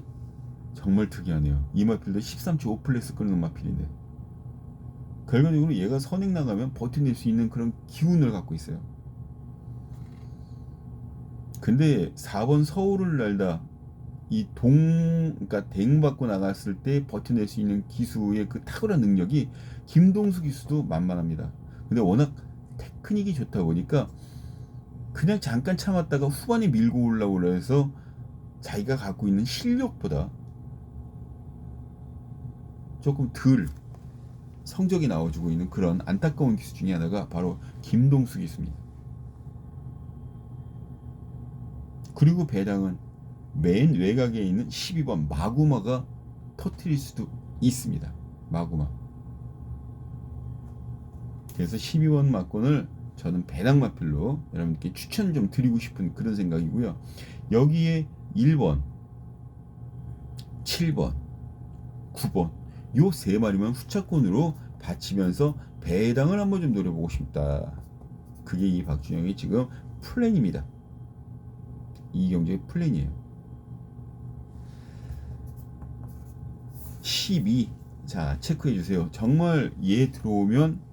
Speaker 1: 정말 특이하네요. 이 마필도 13초 5플레스 끊는 마필인데 결과적으로 얘가 선행 나가면 버텨낼 수 있는 그런 기운을 갖고 있어요. 근데 4번 서울을 날다, 그러니까 대응 받고 나갔을 때 버텨낼 수 있는 기수의 그 탁월한 능력이 김동수 기수도 만만합니다. 근데 워낙 테크닉이 좋다 보니까 그냥 잠깐 참았다가 후반에 밀고 올라오려 해서 자기가 갖고 있는 실력보다 조금 덜 성적이 나와주고 있는 그런 안타까운 기수 중에 하나가 바로 김동수 기수입니다. 그리고 배당은 맨 외곽에 있는 12번 마구마가 터트릴 수도 있습니다. 마구마. 그래서 12번 막권을 저는 배당 마필로 여러분께 추천 좀 드리고 싶은 그런 생각이고요. 여기에 1번, 7번, 9번 요 세 마리만 후차권으로 바치면서 배당을 한번 좀 노려보고 싶다. 그게 이 박준영의 지금 플랜입니다. 이 경주의 플랜이에요. 12. 자, 체크해 주세요. 정말 얘 들어오면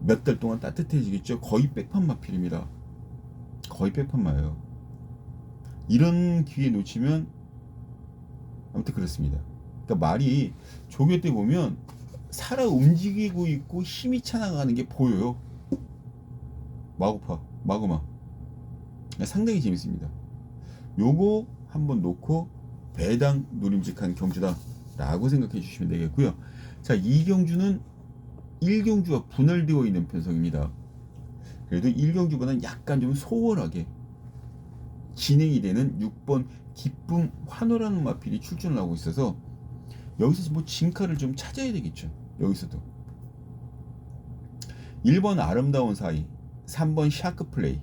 Speaker 1: 몇 달 동안 따뜻해지겠죠. 거의 백판 마필입니다. 거의 백판마예요. 이런 기회 놓치면 아무튼 그렇습니다. 그러니까 말이 조교 때 보면 살아 움직이고 있고 힘이 차나가는 게 보여요. 마구마 상당히 재밌습니다. 요거 한번 놓고 배당 노림직한 경주다 라고 생각해 주시면 되겠고요. 자, 이 경주는 1경주와 분할되어 있는 편성입니다. 그래도 1경주보다는 약간 좀 소홀하게 진행이 되는 6번 기쁨 환호라는 마필이 출전을 하고 있어서 여기서 뭐 진카를 좀 찾아야 되겠죠. 여기서도 1번 아름다운 사이, 3번 샤크 플레이.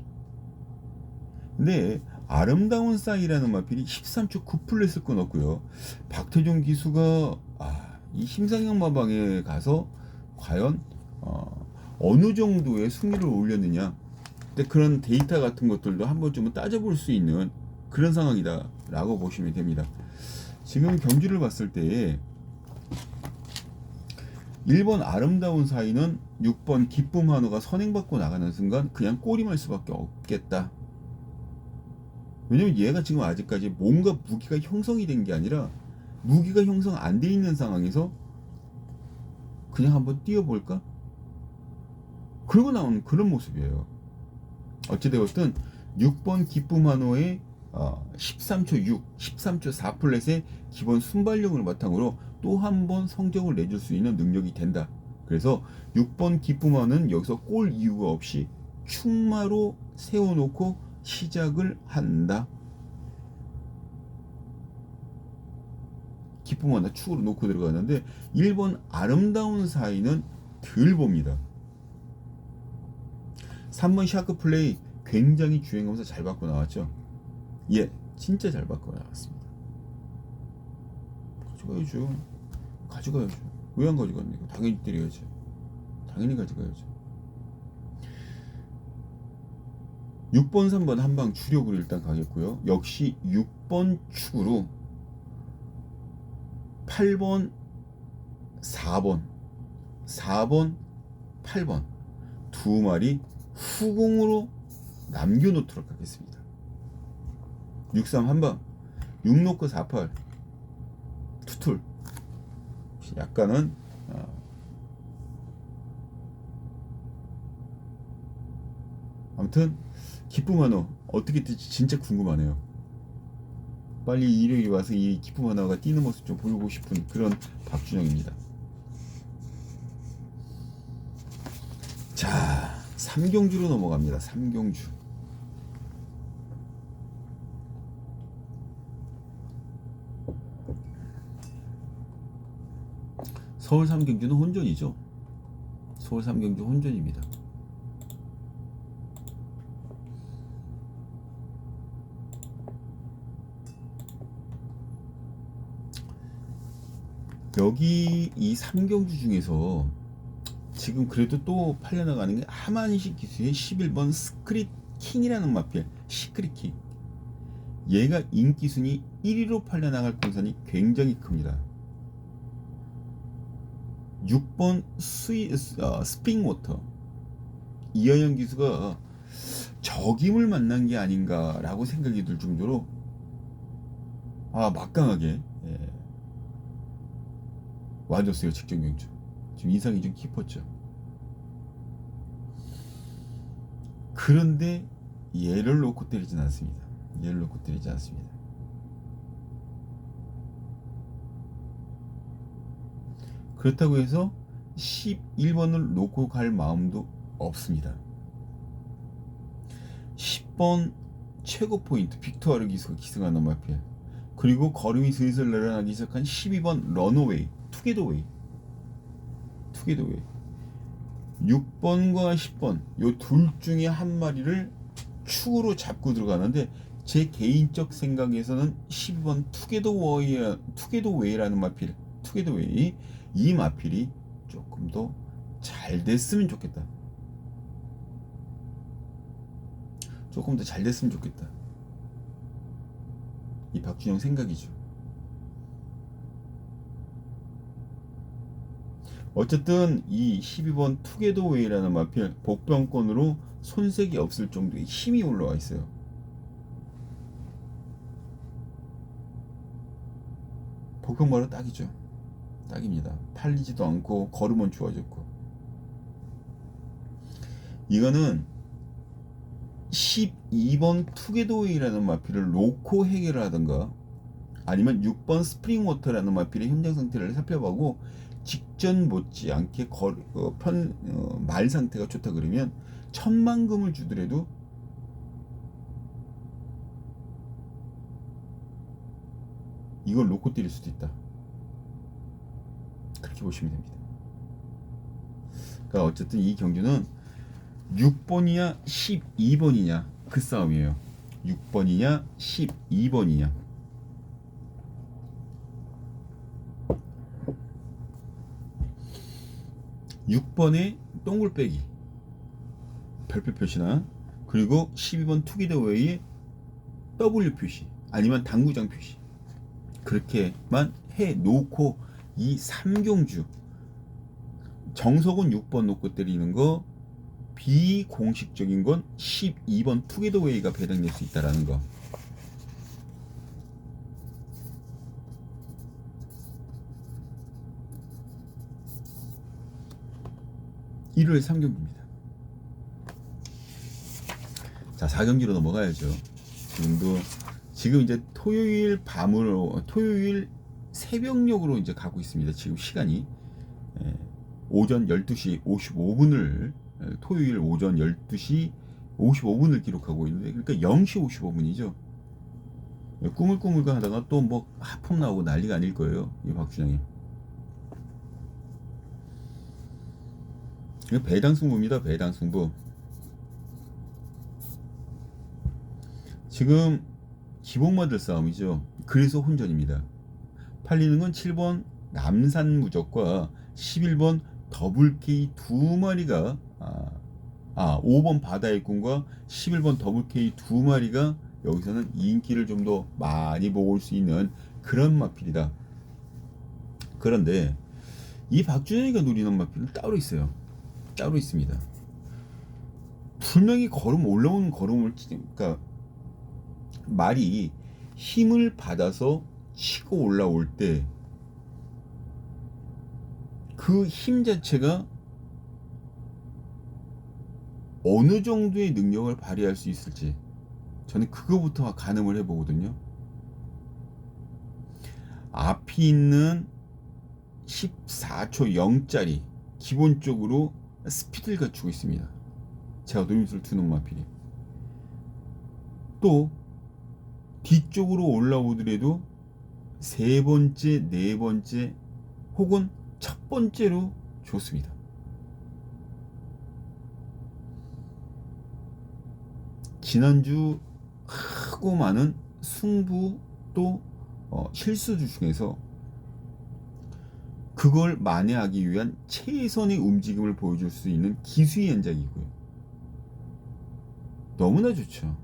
Speaker 1: 근데 아름다운 사이라는 마필이 13초 9플랫을 끊었고요. 박태종 기수가 이 심상영 마방에 가서 과연 어느 정도의 승리를 올렸느냐, 근데 그런 데이터 같은 것들도 한 번쯤은 따져볼 수 있는 그런 상황이다라고 보시면 됩니다. 지금 경기를 봤을 때 1번 아름다운 사이는 6번 기쁨 한호가 선행받고 나가는 순간 그냥 꼬리말 수밖에 없겠다. 왜냐면 얘가 지금 아직까지 뭔가 무기가 형성이 된 게 아니라 무기가 형성 안 돼 있는 상황에서 그냥 한번 뛰어볼까? 그러고 나온 그런 모습이에요. 어찌되었든 6번 기쁨 한호의 13초 6, 13초 4 플랫의 기본 순발력을 바탕으로 또 한 번 성적을 내줄 수 있는 능력이 된다. 그래서 6번 기쁨 한호는 여기서 골 이유가 없이 충마로 세워놓고 시작을 한다. 기쁨 하나 축으로 놓고 들어가는데 1번 아름다운 사이는 덜 봅니다. 3번 샤크 플레이 굉장히 주행하면서 잘 받고 나왔죠. 예, 진짜 잘 받고 나왔습니다. 가져가야죠. 왜 안 가져갑니까? 당연히 때려야죠. 당연히 가져가야죠. 6번, 3번 한방 주력으로 일단 가겠고요. 역시 6번 축으로 8번, 4번, 4번, 8번 두 마리 후공으로 남겨놓도록 하겠습니다. 63 한방, 6 놓고 48 투툴. 약간은 아무튼 기쁨 한호 어떻게 뛸지 진짜 궁금하네요. 빨리 이력이 와서 이 기쁨 한호가 뛰는 모습 좀 보고 싶은 그런 박준영입니다. 자, 3경주로 넘어갑니다. 3경주. 서울 3경주는 혼전이죠. 서울 3경주 혼전입니다. 여기 이 3경주 중에서 지금 그래도 또 팔려나가는 게 하만식 기수의 11번 스크릿 킹이라는 마필, 시크릿 킹. 얘가 인기순위 1위로 팔려나갈 공산이 굉장히 큽니다. 6번 스프링워터. 이하영 기수가 적임을 만난 게 아닌가라고 생각이 들 정도로 막강하게 와줬어요. 직전 경주. 지금 인상이 좀 깊었죠. 그런데 얘를 놓고 때리진 않습니다. 얘를 놓고 때리지 않습니다. 그렇다고 해서 11번을 놓고 갈 마음도 없습니다. 10번 최고 포인트 빅토르 기수가 기승하는 마필, 그리고 걸음이 슬슬 내려나기 시작한 12번 런어웨이 투게더웨이 6번과 10번 요 둘 중에 한 마리를 축으로 잡고 들어가는데 제 개인적 생각에서는 12번 투게더웨이라는 마필, 투게더웨이 이 마필이 조금 더 잘 됐으면 좋겠다. 조금 더 잘 됐으면 좋겠다. 이 박준영 생각이죠. 어쨌든 이 12번 투게더웨이라는 마필 복병권으로 손색이 없을 정도의 힘이 올라와 있어요. 복병바로 딱이죠. 딱입니다. 팔리지도 않고 걸음은 좋아졌고. 이거는 12번 투게더웨이라는 마필을 놓고 해결을 하던가 아니면 6번 스프링워터라는 마필의 현장 상태를 살펴보고 직전 못지않게 말 상태가 좋다 그러면 천만금을 주더라도 이걸 놓고 때릴 수도 있다. 그렇게 보시면 됩니다. 그러니까 어쨌든 이 경주는 6번이냐 12번이냐 그 싸움이에요. 6번이냐 12번이냐. (6번의) 동굴빼기 별표 표시나, 그리고 12번 투기더웨이에 W 표시 아니면 당구장 표시 그렇게만 해 놓고 이 3경주 정석은 6번 놓고 때리는 거 비공식적인 건 12번 투게더웨이가 배당될 수 있다라는 거. 일요일 3경기입니다. 자, 4경기로 넘어가야죠. 지금 이제 토요일 밤으로 토요일 새벽녘으로 이제 가고 있습니다. 지금 시간이 오전 12시 55분을 토요일 오전 12시 55분을 기록하고 있는데 그러니까 0시 55분이죠. 꾸물꾸물가 하다가 또 뭐 하품 나오고 난리가 아닐 거예요. 이 박준영이. 이거 배당 승부입니다. 배당 승부. 지금 기복마들 싸움이죠. 그래서 혼전입니다. 팔리는 건 7번 남산무적과 11번 더블K 두 마리가 5번 바다의 꿈과 11번 더블K 두 마리가 여기서는 인기를 좀 더 많이 보고 올 수 있는 그런 마필이다. 그런데 이 박준영이가 누리는 마필은 따로 있어요. 따로 있습니다. 분명히 올라오는 걸음을 그러니까 말이 힘을 받아서 치고 올라올 때 그 힘 자체가 어느 정도의 능력을 발휘할 수 있을지 저는 그거부터 가늠을 해보거든요. 앞이 있는 14초 0짜리 기본적으로 스피드를 갖추고 있습니다. 제가 노림수를 두는 마필이. 또 뒤쪽으로 올라오더라도 세 번째, 네 번째 혹은 첫 번째로 좋습니다. 지난주 하고 많은 승부 또 실수주 중에서 그걸 만회하기 위한 최선의 움직임을 보여줄 수 있는 기수의 연작이고요. 너무나 좋죠.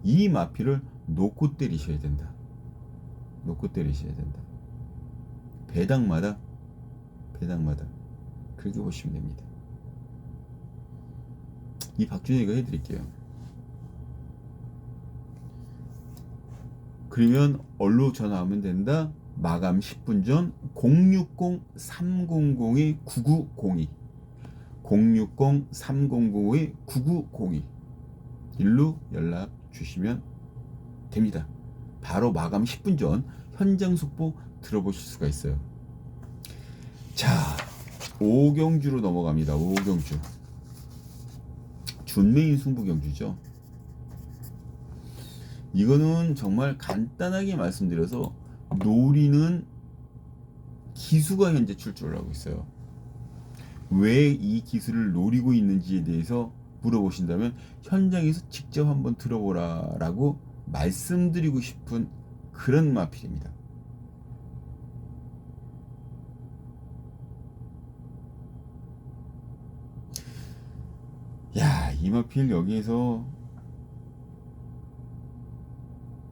Speaker 1: 이 마필을 놓고 때리셔야 된다. 놓고 때리셔야 된다. 배당마다 그렇게 보시면 됩니다. 이 박준희가 해드릴게요. 그러면 얼로 전화하면 된다. 마감 10분 전 060-300-9902 060-300-9902 일로 연락 주시면 됩니다. 바로 마감 10분 전 현장 속보 들어보실 수가 있어요. 자, 5경주로 넘어갑니다. 5경주 준메인 승부경주죠. 이거는 정말 간단하게 말씀드려서 노리는 기수가 현재 출조를 하고 있어요. 왜 이 기수를 노리고 있는지에 대해서 물어보신다면 현장에서 직접 한번 들어보라 라고 말씀드리고 싶은 그런 마필입니다. 야, 이 마필 여기에서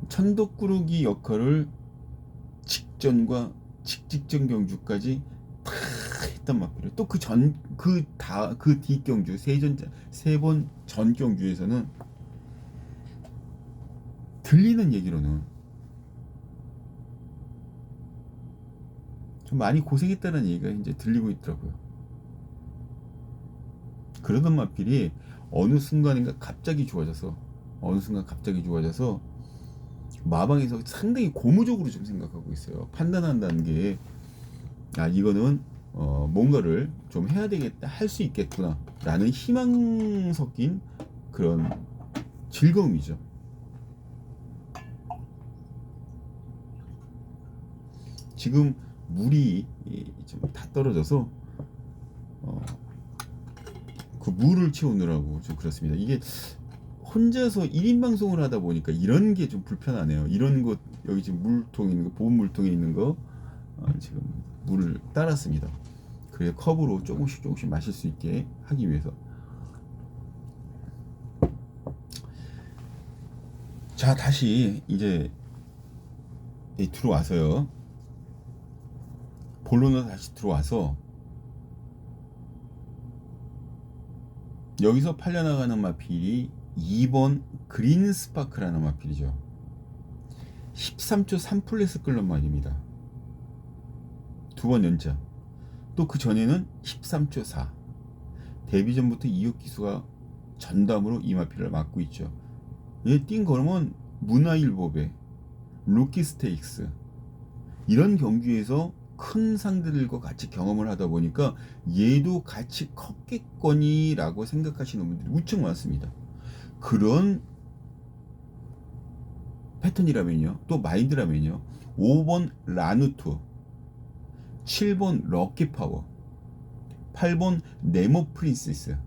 Speaker 1: 천덕꾸러기 역할을 직전과 직직전 경주까지 다 했단 마필이에요. 또 그 뒷경주 세 번 전 경주에서는 들리는 얘기로는 좀 많이 고생했다는 얘기가 이제 들리고 있더라고요. 그러던 마필이 어느 순간인가 갑자기 좋아져서 마방에서 상당히 고무적으로 좀 생각하고 있어요. 판단한다는 게 이거는 뭔가를 좀 해야 되겠다, 할 수 있겠구나 라는 희망 섞인 그런 즐거움이죠. 지금 물이 좀 다 떨어져서 그 물을 채우느라고 좀 그렇습니다. 이게 혼자서 1인 방송을 하다 보니까 이런 게 좀 불편하네요. 이런 것 여기 지금 물통에 있는 거, 보온 물통에 있는 거 지금 물을 따랐습니다. 그래서 컵으로 조금씩 마실 수 있게 하기 위해서. 자, 다시 이제 들어와서요. 본론으로 다시 들어와서 여기서 팔려나가는 마필이 2번 그린 스파크라는 마필이죠. 13초 3플랫을 끌는 말입니다. 두 번 연자. 또 그 전에는 13초 4. 데뷔 전부터 이혁 기수가 전담으로 이 마필을 맡고 있죠. 얘 뛴 걸음은 문화일보배, 루키 스테이크스 이런 경주에서 큰 상들과 같이 경험을 하다 보니까 얘도 같이 컸겠거니라고 생각하시는 분들이 무척 많습니다. 그런 패턴이라면요, 또 마인드라면요, 5번 라누투, 7번 럭키파워, 8번 네모 프린스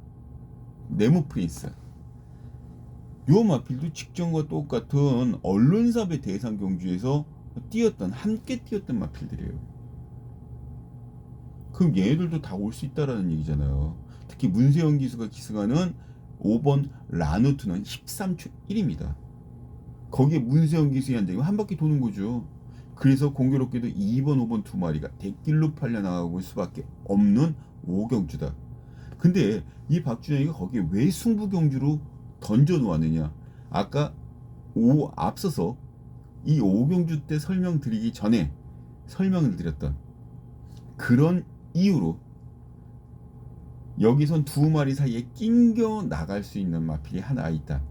Speaker 1: 요 마필도 직전과 똑같은 언론사배 대상 경주에서 함께 뛰었던 마필들이에요. 그럼 얘네들도 다 올 수 있다라는 얘기잖아요. 특히 문세영 기수가 기승하는 5번 라누트는 13초 1입니다. 거기에 문세영 기수의 한 장이 한 바퀴 도는 거죠. 그래서 공교롭게도 2번, 5번 두 마리가 대길로 팔려나가고 수밖에 없는 5경주다. 근데 이 박준영이가 거기에 왜 승부경주로 던져놓았느냐? 아까 앞서서 이 5경주 때 설명드리기 전에 설명을 드렸던 그런 이유로 여기선 두 마리 사이에 낑겨 나갈 수 있는 마필이 하나 있다.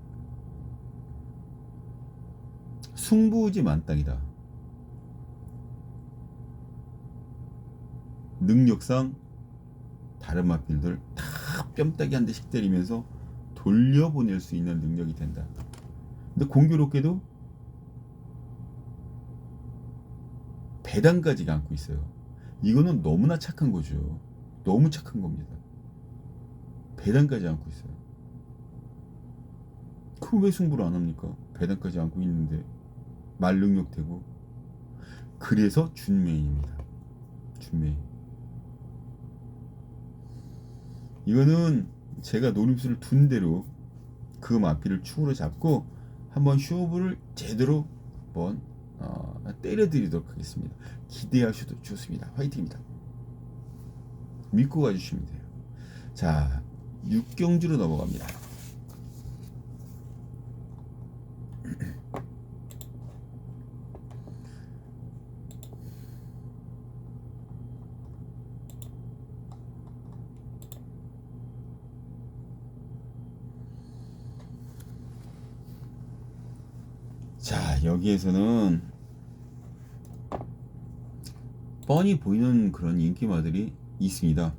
Speaker 1: 승부지 만땅이다. 능력상 다른 마필들 다 뺨따기 한 대씩 때리면서 돌려보낼 수 있는 능력이 된다. 근데 공교롭게도 배당까지 안고 있어요. 이거는 너무나 착한 거죠. 너무 착한 겁니다. 배당까지 안고 있어요. 그럼 왜 승부를 안 합니까? 배당까지 안고 있는데 말 능력 되고. 그래서 준메인입니다. 준메인. 이거는 제가 노림수를 둔 대로 그 마필을 축으로 잡고 한번 쇼부를 제대로 한번 때려드리도록 하겠습니다. 기대하셔도 좋습니다. 화이팅입니다. 믿고 가주시면 돼요. 자, 6경주로 넘어갑니다. 자, 여기에서는 뻔히 보이는 그런 인기마들이 있습니다.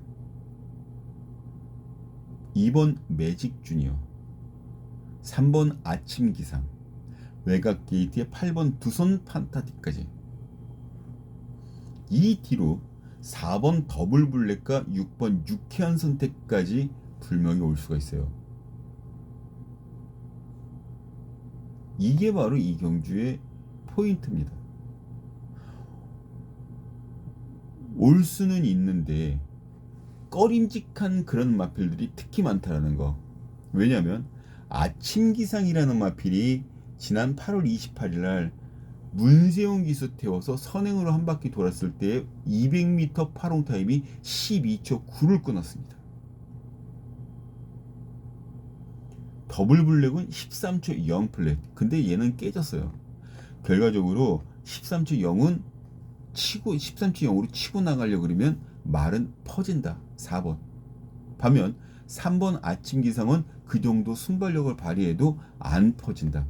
Speaker 1: 2번 매직 주니어, 3번 아침 기상, 외곽 게이트의 8번 두손 판타틱까지. 이 뒤로 4번 더블 블랙과 6번 유쾌한 선택까지 불명이 올 수가 있어요. 이게 바로 이 경주의 포인트입니다. 올 수는 있는데 꺼림직한 그런 마필들이 특히 많다라는 거. 왜냐하면 아침 기상이라는 마필이 지난 8월 28일 날 문세용 기수 태워서 선행으로 한 바퀴 돌았을 때 200m 파롱 타임이 12초 9를 끊었습니다. 더블 블랙은 13초 0 플랫. 근데 얘는 깨졌어요. 결과적으로 13초 0은 13초 0으로 치고 나가려고 그러면 말은 퍼진다. 4번. 반면 3번 아침 기상은 그 정도 순발력을 발휘해도 안 퍼진다.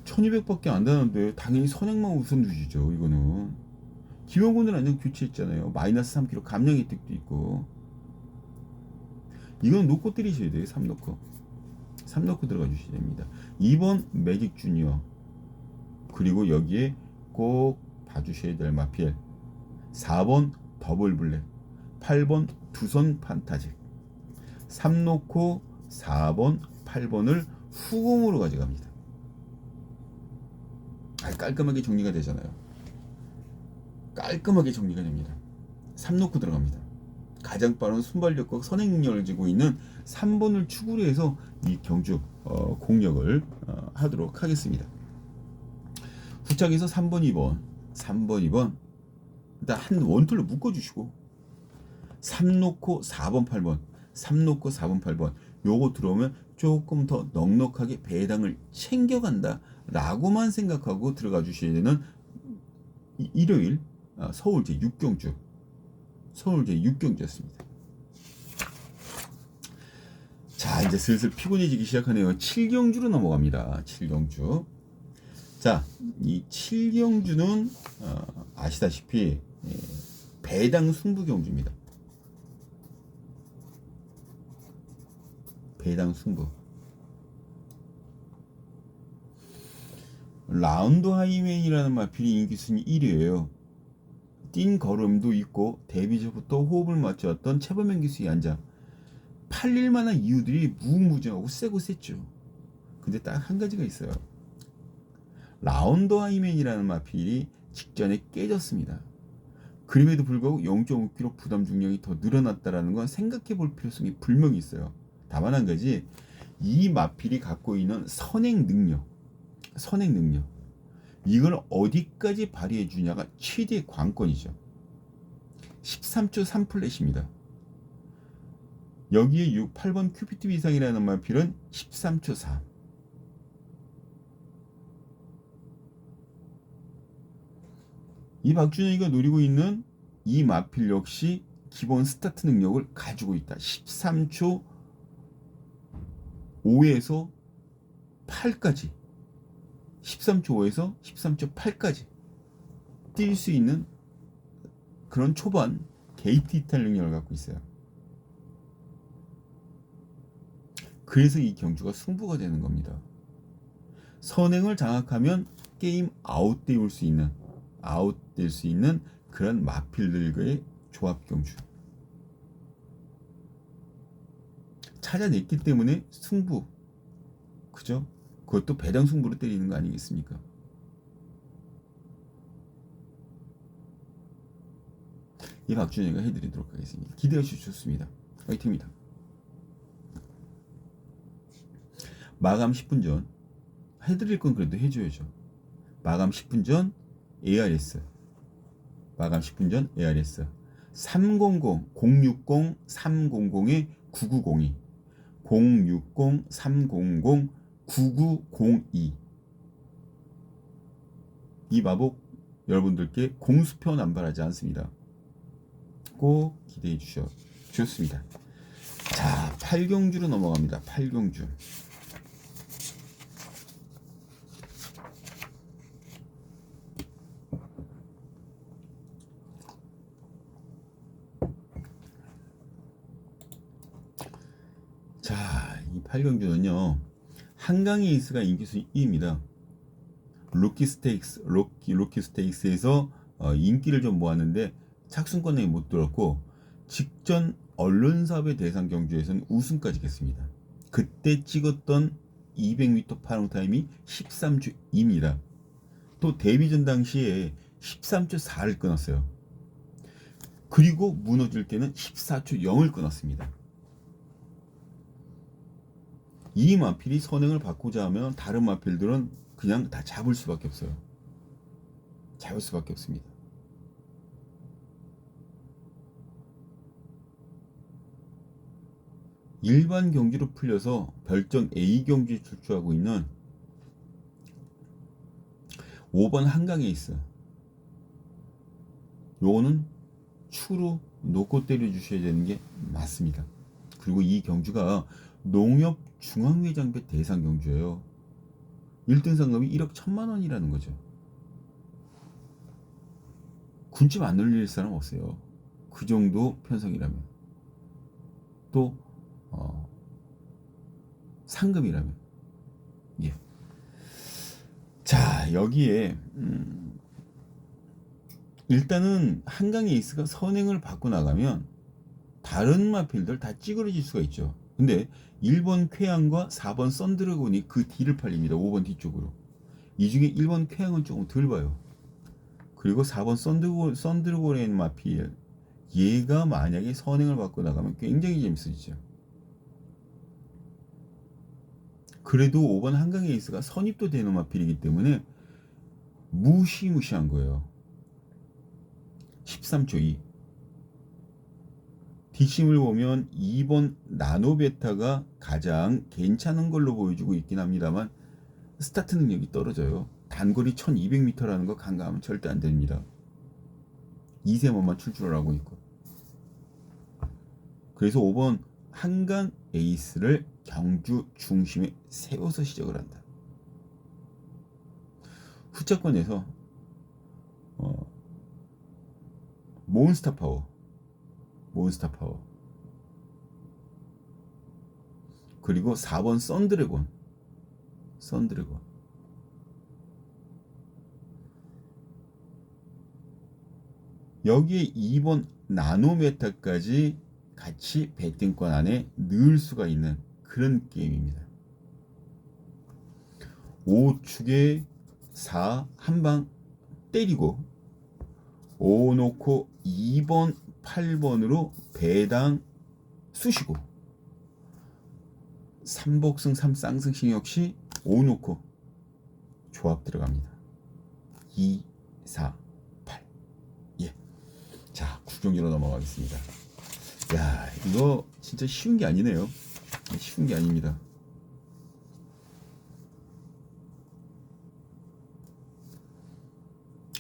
Speaker 1: 1200밖에 안 되는데 당연히 선행만 우선 주시죠. 이거는 기원군은 안정 교체했잖아요. 마이너스 3kg 감량 혜택도 있고. 이건 놓고 때리셔야 돼요. 3 넣고 들어가 주셔야 됩니다. 2번 매직 주니어, 그리고 여기에 꼭 봐주셔야 될 마필 4번 더블 블랙, 8번 두선 판타직. 3 놓고 4번 8번을 후공으로 가져갑니다. 깔끔하게 정리가 되잖아요. 깔끔하게 정리가 됩니다. 3 놓고 들어갑니다. 가장 빠른 순발력과 선행 능력을 지고 있는 3번을 축으로 해서 이 경주 공략을 하도록 하겠습니다. 후짝에서 3번, 2번 일단 한 원툴로 묶어주시고 3 놓고 4번, 8번 3 놓고 4번, 8번 요거 들어오면 조금 더 넉넉하게 배당을 챙겨간다 라고만 생각하고 들어가 주셔야 되는 일요일 서울제 6경주였습니다. 자, 이제 슬슬 피곤해지기 시작하네요. 7경주로 넘어갑니다. 7경주. 자, 이 7경주는 아시다시피 배당 승부 경주입니다. 배당 승부. 라운드 하이웨이라는 마필이 인기순위 1위예요. 뛴 걸음도 있고 데뷔 전부터 호흡을 맞춰왔던 최범현 기수의 앉아 팔릴 만한 이유들이 무궁무진하고 세고 셌죠. 근데 딱 한 가지가 있어요. 라운드 하이맨이라는 마필이 직전에 깨졌습니다. 그럼에도 불구하고 0.5kg 부담 중량이 더 늘어났다는 건 생각해 볼 필요성이 분명히 있어요. 다만 한 가지, 이 마필이 갖고 있는 선행 능력 이걸 어디까지 발휘해 주냐가 최대의 관건이죠. 13초 3플랫입니다. 여기에 8번 큐피트 이상이라는 마필은 13초 4. 이 박준영이가 노리고 있는 이 마필 역시 기본 스타트 능력을 가지고 있다. 13초 5에서 8까지 13초 5에서 13초 8까지 뛸 수 있는 그런 초반 게이트 이탈 능력을 갖고 있어요. 그래서 이 경주가 승부가 되는 겁니다. 선행을 장악하면 게임 아웃될 수 있는 그런 마필들과의 조합 경주 찾아냈기 때문에 승부, 그죠? 그것도 배당 승부로 때리는 거 아니겠습니까? 이 박준영이가 해드리도록 하겠습니다. 기대하셔도 좋습니다. 화이팅입니다. 마감 10분 전 해드릴 건 그래도 해줘야죠. 마감 10분 전 ARS 300 060 300에 9902 060 300 9902 이 마복 여러분들께 공수표 남발하지 않습니다. 꼭 기대해 주셨습니다. 자, 8경주로 넘어갑니다. 8경주. 자, 이 8경주는요. 한강의 에이스가 인기순위 2위입니다. 로키 스테이크스에서 인기를 좀 모았는데 착순권에 못 들었고 직전 언론사업의 대상 경주에서는 우승까지 했습니다. 그때 찍었던 200m 파롱 타임이 13초 2입니다. 또 데뷔전 당시에 13초 4를 끊었어요. 그리고 무너질 때는 14초 0을 끊었습니다. 이 마필이 선행을 받고자 하면 다른 마필들은 그냥 다 잡을 수밖에 없어요. 잡을 수밖에 없습니다. 일반 경기로 풀려서 별정 A 경기에 출주하고 있는 5번 한강에 있어. 요거는 추로 놓고 때려주셔야 되는 게 맞습니다. 그리고 이 경주가 농협 중앙회장배 대상 경주예요. 1등 상금이 1억 1천만 원이라는 거죠. 군집 안 올릴 사람 없어요. 그 정도 편성이라면. 또 상금이라면. 예. 자, 여기에 일단은 한강 에이스가 선행을 받고 나가면 다른 마필들 다 찌그러질 수가 있죠. 근데 1번 쾌양과 4번 썬드래곤이 그 뒤를 팔립니다. 5번 뒤쪽으로. 이 중에 1번 쾌양은 조금 덜 봐요. 그리고 4번 썬드래곤의 마필, 얘가 만약에 선행을 받고 나가면 굉장히 재밌어지죠. 그래도 5번 한강 에이스가 선입도 되는 마필이기 때문에 무시무시한 거예요. 13초 2. 뒷심을 보면 2번 나노베타가 가장 괜찮은 걸로 보여주고 있긴 합니다만 스타트 능력이 떨어져요. 단거리 1200m라는 거 간과하면 절대 안 됩니다. 2세번만 출주를 하고 있고. 그래서 5번 한강 에이스를 경주 중심에 세워서 시작을 한다. 후차권에서 몬스타 파워 그리고 4번 썬드래곤 여기에 2번 나노메타까지 같이 배팅권 안에 넣을 수가 있는 그런 게임입니다. 5축에 4 한방 때리고 5 놓고 2번 8번으로 배당 쑤시고 3복승 3쌍승신 역시 5 놓고 조합 들어갑니다. 2, 4, 8. 예. 자, 구경으로 넘어가겠습니다. 야, 이거 진짜 쉬운 게 아니네요. 쉬운 게 아닙니다.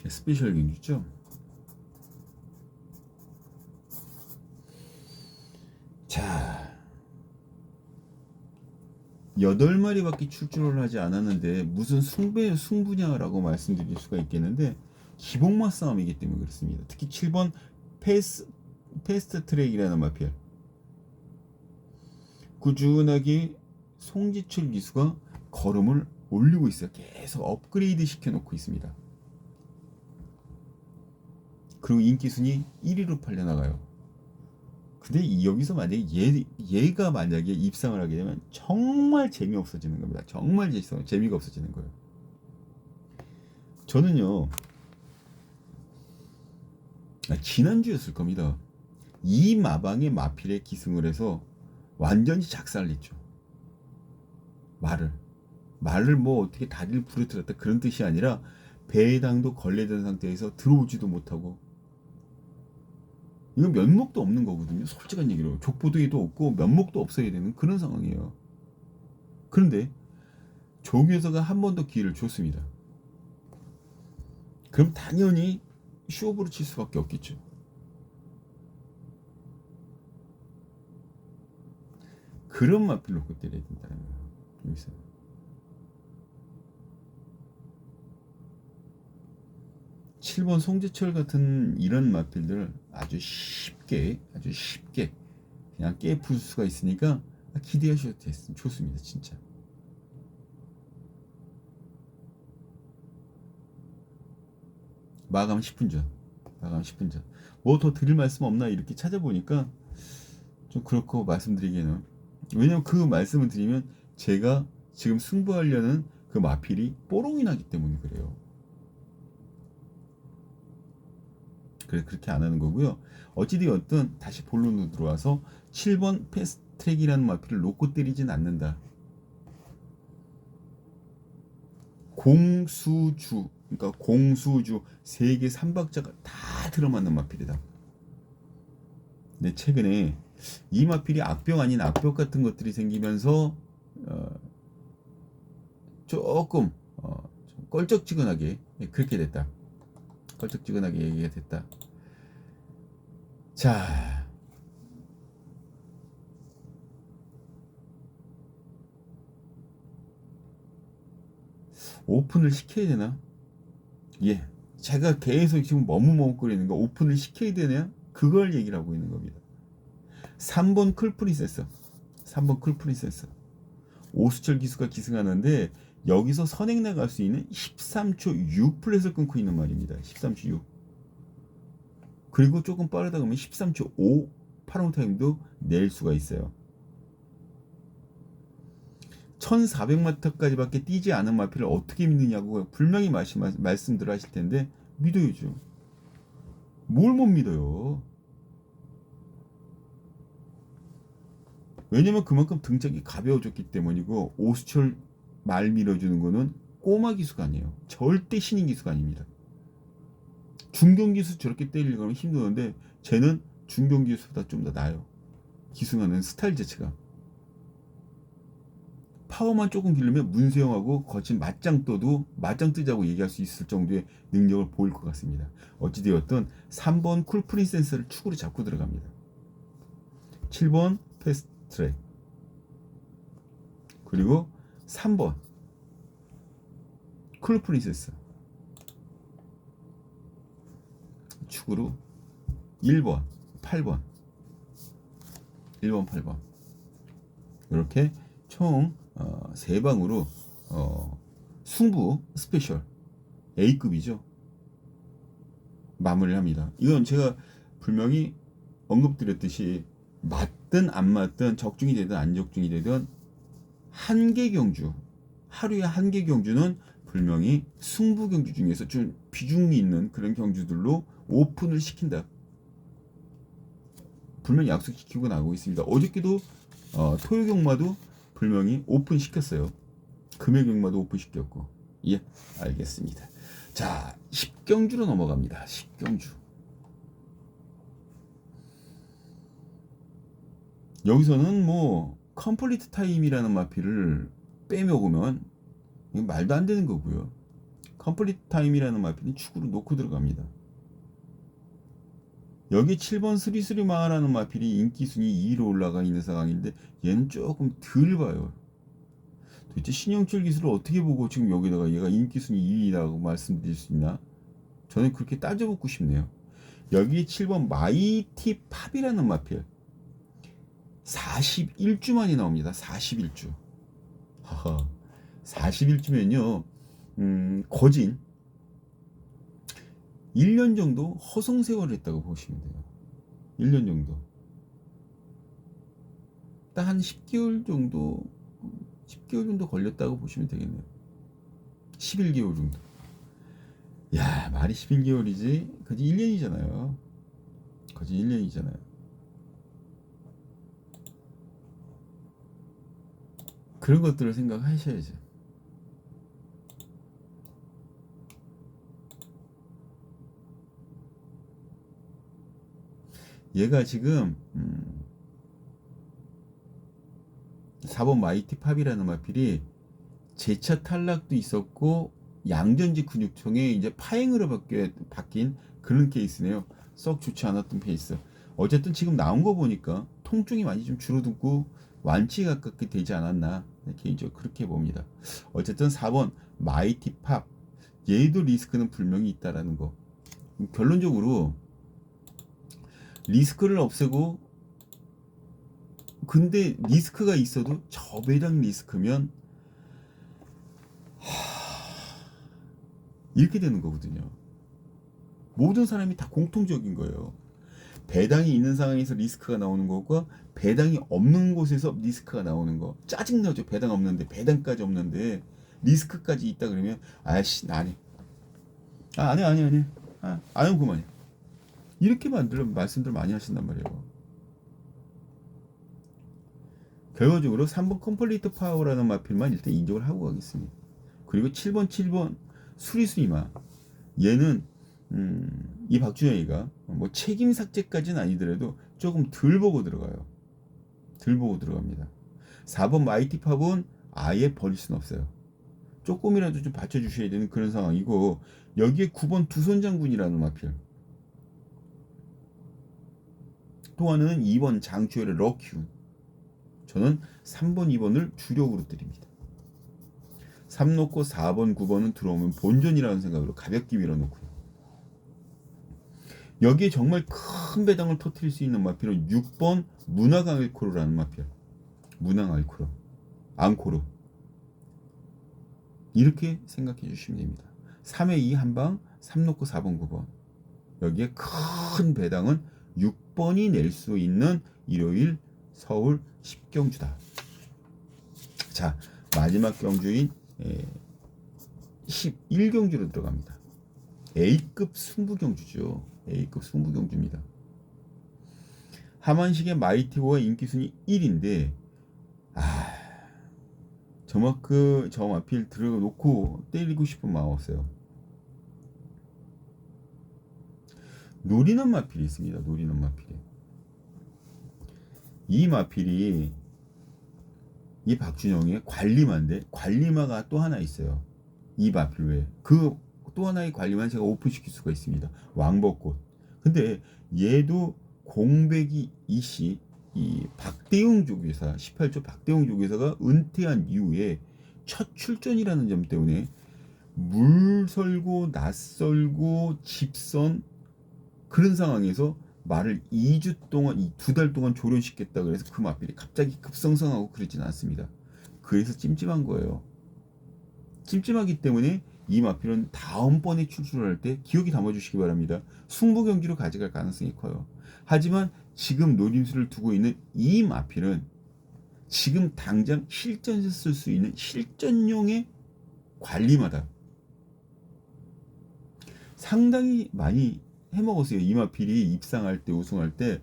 Speaker 1: 스페셜 경주죠. 자, 8마리밖에 출전을 하지 않았는데 무슨 승부냐라고 말씀드릴 수가 있겠는데 기복마 싸움이기 때문에 그렇습니다. 특히 7번 패스트 트랙이라는 마필, 꾸준하게 송지철 기수가 걸음을 올리고 있어요. 계속 업그레이드 시켜놓고 있습니다. 그리고 인기순위 1위로 팔려나가요. 근데 여기서 만약에 얘가 만약에 입상을 하게 되면 정말 재미없어지는 겁니다. 정말 재미가 없어지는 거예요. 저는요, 지난주였을 겁니다. 이 마방의 마필에 기승을 해서 완전히 작살냈죠. 말을 뭐 어떻게 다리를 부러뜨렸다 그런 뜻이 아니라 배당도 걸레된 상태에서 들어오지도 못하고, 이건 면목도 없는 거거든요. 솔직한 얘기로 족보도에도 없고 면목도 없어야 되는 그런 상황이에요. 그런데 조교서가 한 번 더 기회를 줬습니다. 그럼 당연히 쇼업으로 칠 수밖에 없겠죠. 그런 마필 놓고 때려야 된다는 거예요. 여기서. (7번) 송재철 같은 이런 마필들 아주 쉽게 그냥 깨풀 수가 있으니까 기대하셔도 좋습니다. 진짜. 마감 10분 전. 뭐 더 드릴 말씀 없나 이렇게 찾아보니까 좀 그렇고 말씀드리기에는, 왜냐면 그 말씀을 드리면 제가 지금 승부하려는 그 마필이 뽀롱이 나기 때문에 그래요. 그래서 그렇게 안 하는 거고요. 어찌되었든 다시 본론으로 들어와서 7번 패스트트랙이라는 마필을 놓고 때리진 않는다. 공수주, 그러니까 공수주 세계 3박자가 다 들어맞는 마필이다. 근데 최근에 이 마필이 악병 아닌 악벽 같은 것들이 생기면서 조금 좀 껄쩍지근하게 그렇게 됐다. 껄쩍지근하게 얘기가 됐다. 자, 오픈을 시켜야 되나? 예, 제가 계속 지금 머뭇거리는 거, 오픈을 시켜야 되냐? 그걸 얘기를 하고 있는 겁니다. 3번 쿨프린세스 오수철 기수가 기승하는데 여기서 선행 나갈 수 있는 13초 6 플랫을 끊고 있는 말입니다. 13초 6. 그리고 조금 빠르다 그러면 13초 5 파롱 타임도 낼 수가 있어요. 1400m까지밖에 뛰지 않은 마필을 어떻게 믿느냐고 분명히 말씀들 하실 텐데 믿어야죠. 뭘 못 믿어요. 왜냐면 그만큼 등짝이 가벼워졌기 때문이고, 오수철 말 밀어주는 거는 꼬마 기수가 아니에요. 절대 신인 기수가 아닙니다. 중견 기수 저렇게 때리려고 하면 힘드는데 쟤는 중견 기수보다 좀 더 나아요. 기승하는 스타일 자체가. 파워만 조금 기르면 문세영하고 거친 맞짱 떠도 맞짱 뜨자고 얘기할 수 있을 정도의 능력을 보일 것 같습니다. 어찌되었든 3번 쿨 프린세스를 축으로 잡고 들어갑니다. 7번 패스트 트랙, 그리고 3번 쿨 프린세스 축으로 1번 8번 1번 8번 이렇게 총 3방으로 승부 스페셜 A급이죠. 마무리를 합니다. 이건 제가 분명히 언급드렸듯이 맞든 안 맞든 적중이 되든 안 적중이 되든 한 개 경주, 하루에 한 개 경주는 분명히 승부 경주 중에서 좀 비중이 있는 그런 경주들로 오픈을 시킨다. 분명히 약속시키고 나오고 있습니다. 어저께도 토요 경마도 분명히 오픈 시켰어요. 금요 경마도 오픈 시켰고. 예, 알겠습니다. 자, 10경주로 넘어갑니다. 10경주. 여기서는 뭐 컴플리트 타임이라는 마피를 빼먹으면 이건 말도 안 되는 거고요. 컴플리트 타임이라는 마피는 축으로 놓고 들어갑니다. 여기 7번 스리스리마라는 마필이 인기순위 2위로 올라가 있는 상황인데 얘는 조금 덜 봐요. 도대체 신영철 기술을 어떻게 보고 지금 여기다가 얘가 인기순위 2위라고 말씀드릴 수 있나? 저는 그렇게 따져보고 싶네요. 여기 7번 마이티 팝이라는 마필 41주 만에 나옵니다. 41주. 하하. 41주면요. 거진 1년 정도 허송세월을 했다고 보시면 돼요. 1년 정도. 딱 한 10개월 정도 걸렸다고 보시면 되겠네요. 11개월 정도. 야, 말이 11개월이지. 그지 1년이잖아요. 그지 1년이잖아요. 그런 것들을 생각하셔야죠. 얘가 지금 4번 마이티 팝이라는 마필이 재차 탈락도 있었고 양전지 근육통에 이제 파행으로 바뀐 그런 케이스네요. 썩 좋지 않았던 페이스. 어쨌든 지금 나온 거 보니까 통증이 많이 좀 줄어들고 완치에 가깝게 되지 않았나 개인적으로 그렇게 봅니다. 어쨌든 4번 마이티 팝 얘도 리스크는 분명히 있다라는 거. 결론적으로 리스크를 없애고 근데 리스크가 있어도 저배당 리스크면 이렇게 되는 거거든요. 모든 사람이 다 공통적인 거예요. 배당이 있는 상황에서 리스크가 나오는 거고 배당이 없는 곳에서 리스크가 나오는 거. 짜증나죠. 배당 없는데 배당까지 없는데 리스크까지 있다 그러면 아씨 나 안해. 안해. 안 하면 그만해. 이렇게 말씀들 많이 하신단 말이에요. 결과적으로 3번 컴플리트 파워라는 마필만 일단 인정을 하고 가겠습니다. 그리고 7번 수리수리마 얘는 이 박준영이가 뭐 책임 삭제까지는 아니더라도 조금 덜 보고 들어가요. 덜 보고 들어갑니다. 4번 마이티 팝은 아예 버릴 수는 없어요. 조금이라도 좀 받쳐주셔야 되는 그런 상황이고 여기에 9번 두손장군이라는 마필 또 하나는 2번 장주열의 럭큐 저는 3번 2번을 주력으로 드립니다. 3 놓고 4번 9번은 들어오면 본전이라는 생각으로 가볍게 밀어놓고요. 여기에 정말 큰 배당을 터뜨릴 수 있는 마필은 6번 문화강알코르라는 마필. 문화강알코르 앙코르 이렇게 생각해 주시면 됩니다. 3회 2 한방 3 놓고 4번 9번 여기에 큰 배당은 6번이 낼 수 있는 일요일 서울 10경주다. 자, 마지막 경주인 11경주로 들어갑니다. A급 승부경주죠. A급 승부경주입니다. 하만식의 마이티고가 인기순위 1인데 저마크 저 마필 들어놓고 때리고 싶은 마음 없어요. 노리는 마필이 있습니다. 노리는 마필이. 이 마필이 이 박준영의 관리마인데 관리마가 또 하나 있어요. 이 마필 외에 그 또 하나의 관리만 제가 오픈시킬 수가 있습니다. 왕벚꽃. 근데 얘도 공백이 이씨 이 박대웅 조교사 18조 박대웅 조교사가 은퇴한 이후에 첫 출전이라는 점 때문에 물설고 낯설고 집선 그런 상황에서 말을 2주 동안 2달 동안 조련시켰다 그래서 그 마필이 갑자기 급성장하고 그러진 않습니다. 그래서 찜찜한 거예요. 찜찜하기 때문에 이 마필은 다음번에 출출을 할 때 기억이 담아주시기 바랍니다. 승부 경기로 가져갈 가능성이 커요. 하지만 지금 노림수를 두고 있는 이 마필은 지금 당장 실전에서 쓸 수 있는 실전용의 관리마다 상당히 많이 해먹었어요. 이 마필이 입상할 때 우승할 때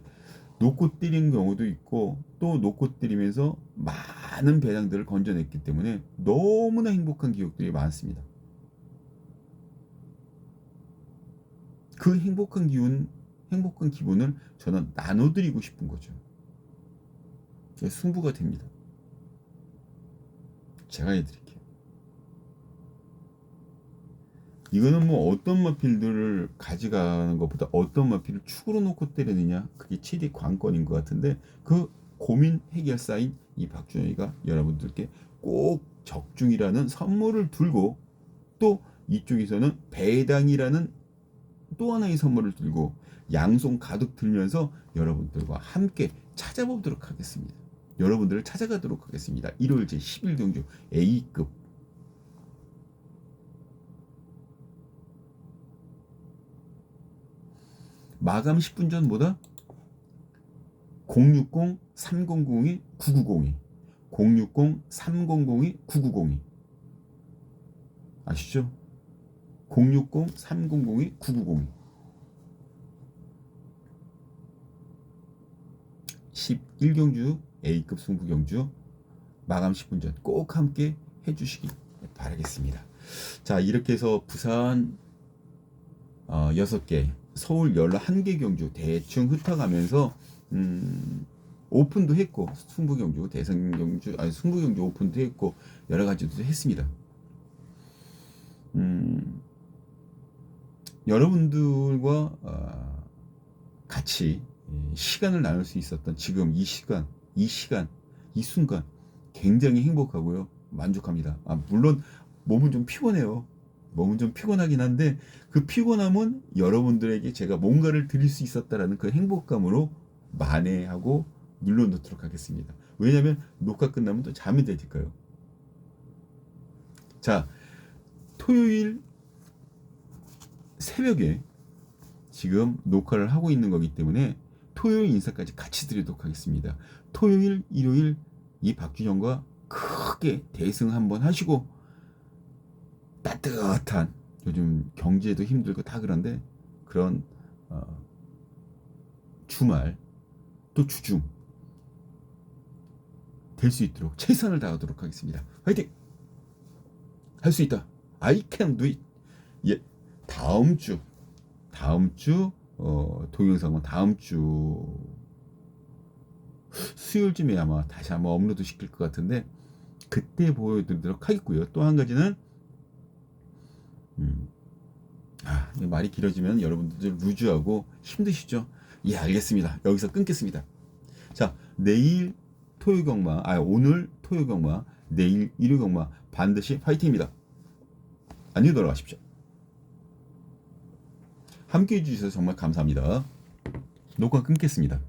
Speaker 1: 놓고 때린 경우도 있고 또 놓고 때리면서 많은 배당들을 건져냈기 때문에 너무나 행복한 기억들이 많습니다. 그 행복한 기분을 저는 나눠드리고 싶은 거죠. 승부가 됩니다. 제가 해드릴게요. 이거는 뭐 어떤 마필들을 가져가는 것보다 어떤 마필을 축으로 놓고 때리느냐 그게 최대 관건인 것 같은데 그 고민 해결사인 이 박준영이가 여러분들께 꼭 적중이라는 선물을 들고 또 이쪽에서는 배당이라는 또 하나의 선물을 들고 양손 가득 들면서 여러분들과 함께 찾아보도록 하겠습니다. 여러분들을 찾아가도록 하겠습니다. 1월 제11 경주 A급 마감 10분 전보다 060-300-9902 060-300-9902 아시죠? 060-300-9902 11경주 A급 승부경주 마감 10분 전 꼭 함께 해주시기 바라겠습니다. 자, 이렇게 해서 부산 6개 서울 11개 경주 대충 흩어가면서 오픈도 했고 승부경주 대성경주 승부경주 오픈도 했고 여러 가지도 했습니다. 여러분들과 같이 시간을 나눌 수 있었던 지금 이 시간 이 순간 굉장히 행복하고요 만족합니다. 물론 몸은 좀 피곤해요. 몸은 좀 피곤하긴 한데 그 피곤함은 여러분들에게 제가 뭔가를 드릴 수 있었다라는 그 행복감으로 만회하고 눌러놓도록 하겠습니다. 왜냐하면 녹화 끝나면 또 잠이 되니까요. 자, 토요일 새벽에 지금 녹화를 하고 있는 거기 때문에 토요일 인사까지 같이 드리도록 하겠습니다. 토요일, 일요일 이 박준영과 크게 대승 한번 하시고 따뜻한 요즘 경제도 힘들고 다 그런데 그런 주말 또 주중 될 수 있도록 최선을 다하도록 하겠습니다. 화이팅! 할 수 있다. I can do it. 예, 다음 주 동영상은 다음 주 수요일쯤에 아마 다시 한번 업로드 시킬 것 같은데 그때 보여드리도록 하겠고요. 또 한 가지는 말이 길어지면 여러분들 루즈하고 힘드시죠? 예, 알겠습니다. 여기서 끊겠습니다. 자, 내일 토요 경마, 오늘 토요 경마, 내일 일요 경마 반드시 파이팅입니다. 안녕히 돌아가십시오. 함께 해주셔서 정말 감사합니다. 녹화 끊겠습니다.